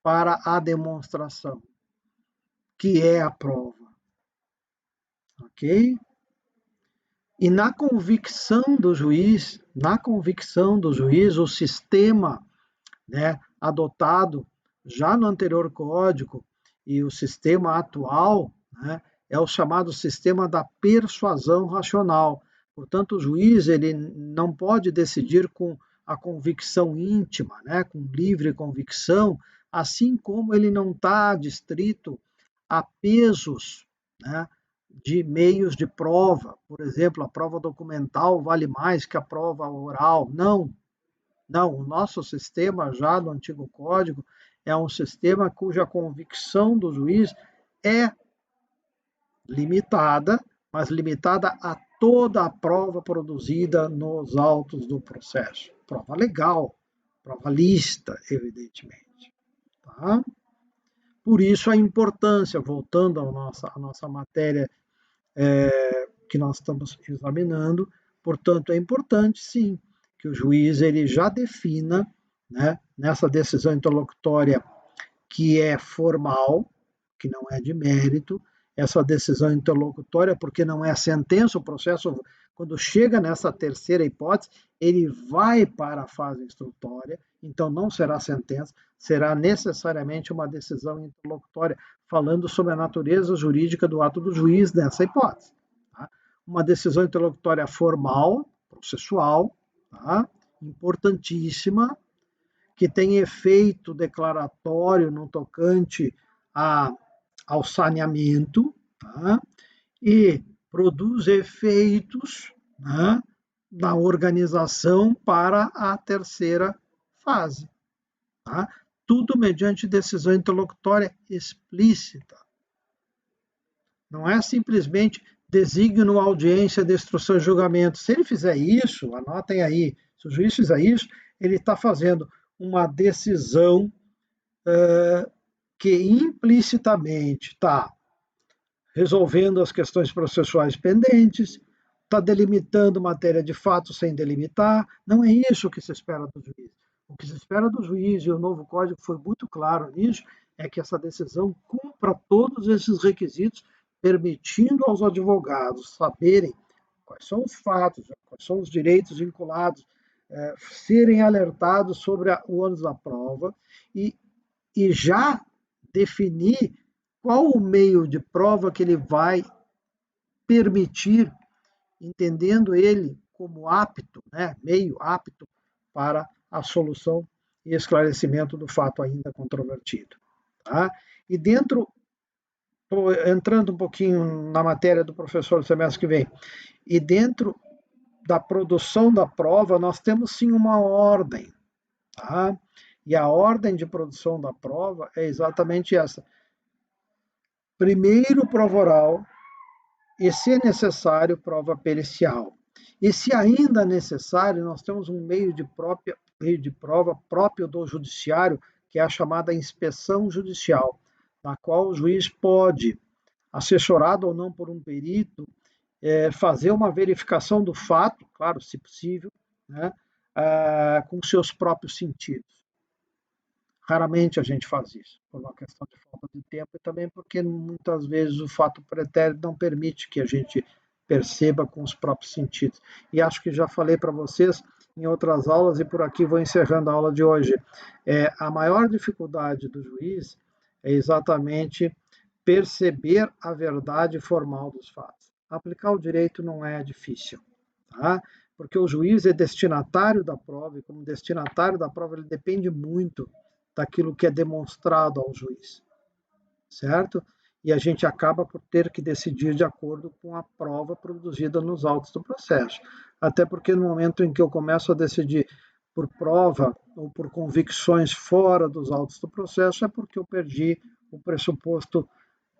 para a demonstração, que é a prova. Ok? E na convicção do juiz, o sistema, né, adotado já no anterior código e o sistema atual, né, é o chamado sistema da persuasão racional. Portanto, o juiz ele não pode decidir com a convicção íntima, né, com livre convicção, assim como ele não está adstrito a pesos, né, de meios de prova. Por exemplo, a prova documental vale mais que a prova oral. Não, não. O nosso sistema, já do antigo código, é um sistema cuja convicção do juiz é limitada, mas limitada a toda a prova produzida nos autos do processo. Prova legal, prova lícita, evidentemente. Tá? Por isso a importância, voltando à nossa matéria que nós estamos examinando, portanto, é importante, sim, que o juiz ele já defina, né, nessa decisão interlocutória que é formal, que não é de mérito, essa decisão interlocutória, porque não é sentença, o processo, quando chega nessa terceira hipótese, ele vai para a fase instrutória, então não será sentença, será necessariamente uma decisão interlocutória, falando sobre a natureza jurídica do ato do juiz nessa hipótese. Tá? Uma decisão interlocutória formal, processual, tá? Importantíssima, que tem efeito declaratório no tocante ao saneamento, tá? E produz efeitos, né, na organização para a terceira fase. Tá? Tudo mediante decisão interlocutória explícita. Não é simplesmente designo audiência de instrução e julgamento. Se ele fizer isso, anotem aí, se o juiz fizer isso, ele está fazendo uma decisão que implicitamente está resolvendo as questões processuais pendentes, está delimitando matéria de fato sem delimitar. Não é isso que se espera do juiz. O que se espera do juiz, e o novo código foi muito claro nisso, é que essa decisão cumpra todos esses requisitos, permitindo aos advogados saberem quais são os fatos, quais são os direitos vinculados, serem alertados sobre o ônus da prova e já definir qual o meio de prova que ele vai permitir, entendendo ele como apto, né, meio apto para a solução e esclarecimento do fato ainda controvertido. Tá? E dentro, entrando um pouquinho na matéria do professor do semestre que vem, e dentro da produção da prova, nós temos sim uma ordem. Tá? E a ordem de produção da prova é exatamente essa. Primeiro, prova oral, e, se necessário, prova pericial. E se ainda necessário, nós temos um meio de prova próprio do judiciário, que é a chamada inspeção judicial, na qual o juiz pode, assessorado ou não por um perito, fazer uma verificação do fato, claro, se possível, né, com seus próprios sentidos. Raramente a gente faz isso, por uma questão de falta de tempo e também porque muitas vezes o fato pretérito não permite que a gente perceba com os próprios sentidos. E acho que já falei para vocês em outras aulas, e por aqui vou encerrando a aula de hoje. A maior dificuldade do juiz é exatamente perceber a verdade formal dos fatos. Aplicar o direito não é difícil, tá? Porque o juiz é destinatário da prova, e como destinatário da prova, ele depende muito daquilo que é demonstrado ao juiz, certo? E a gente acaba por ter que decidir de acordo com a prova produzida nos autos do processo. Até porque no momento em que eu começo a decidir por prova ou por convicções fora dos autos do processo, é porque eu perdi o pressuposto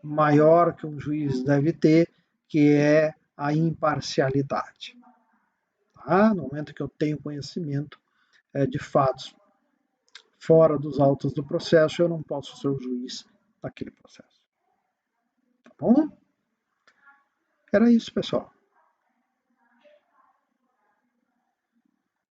maior que um juiz deve ter, que é a imparcialidade. Tá? No momento que eu tenho conhecimento de fatos fora dos autos do processo, eu não posso ser o juiz daquele processo. Tá bom? Era isso, pessoal.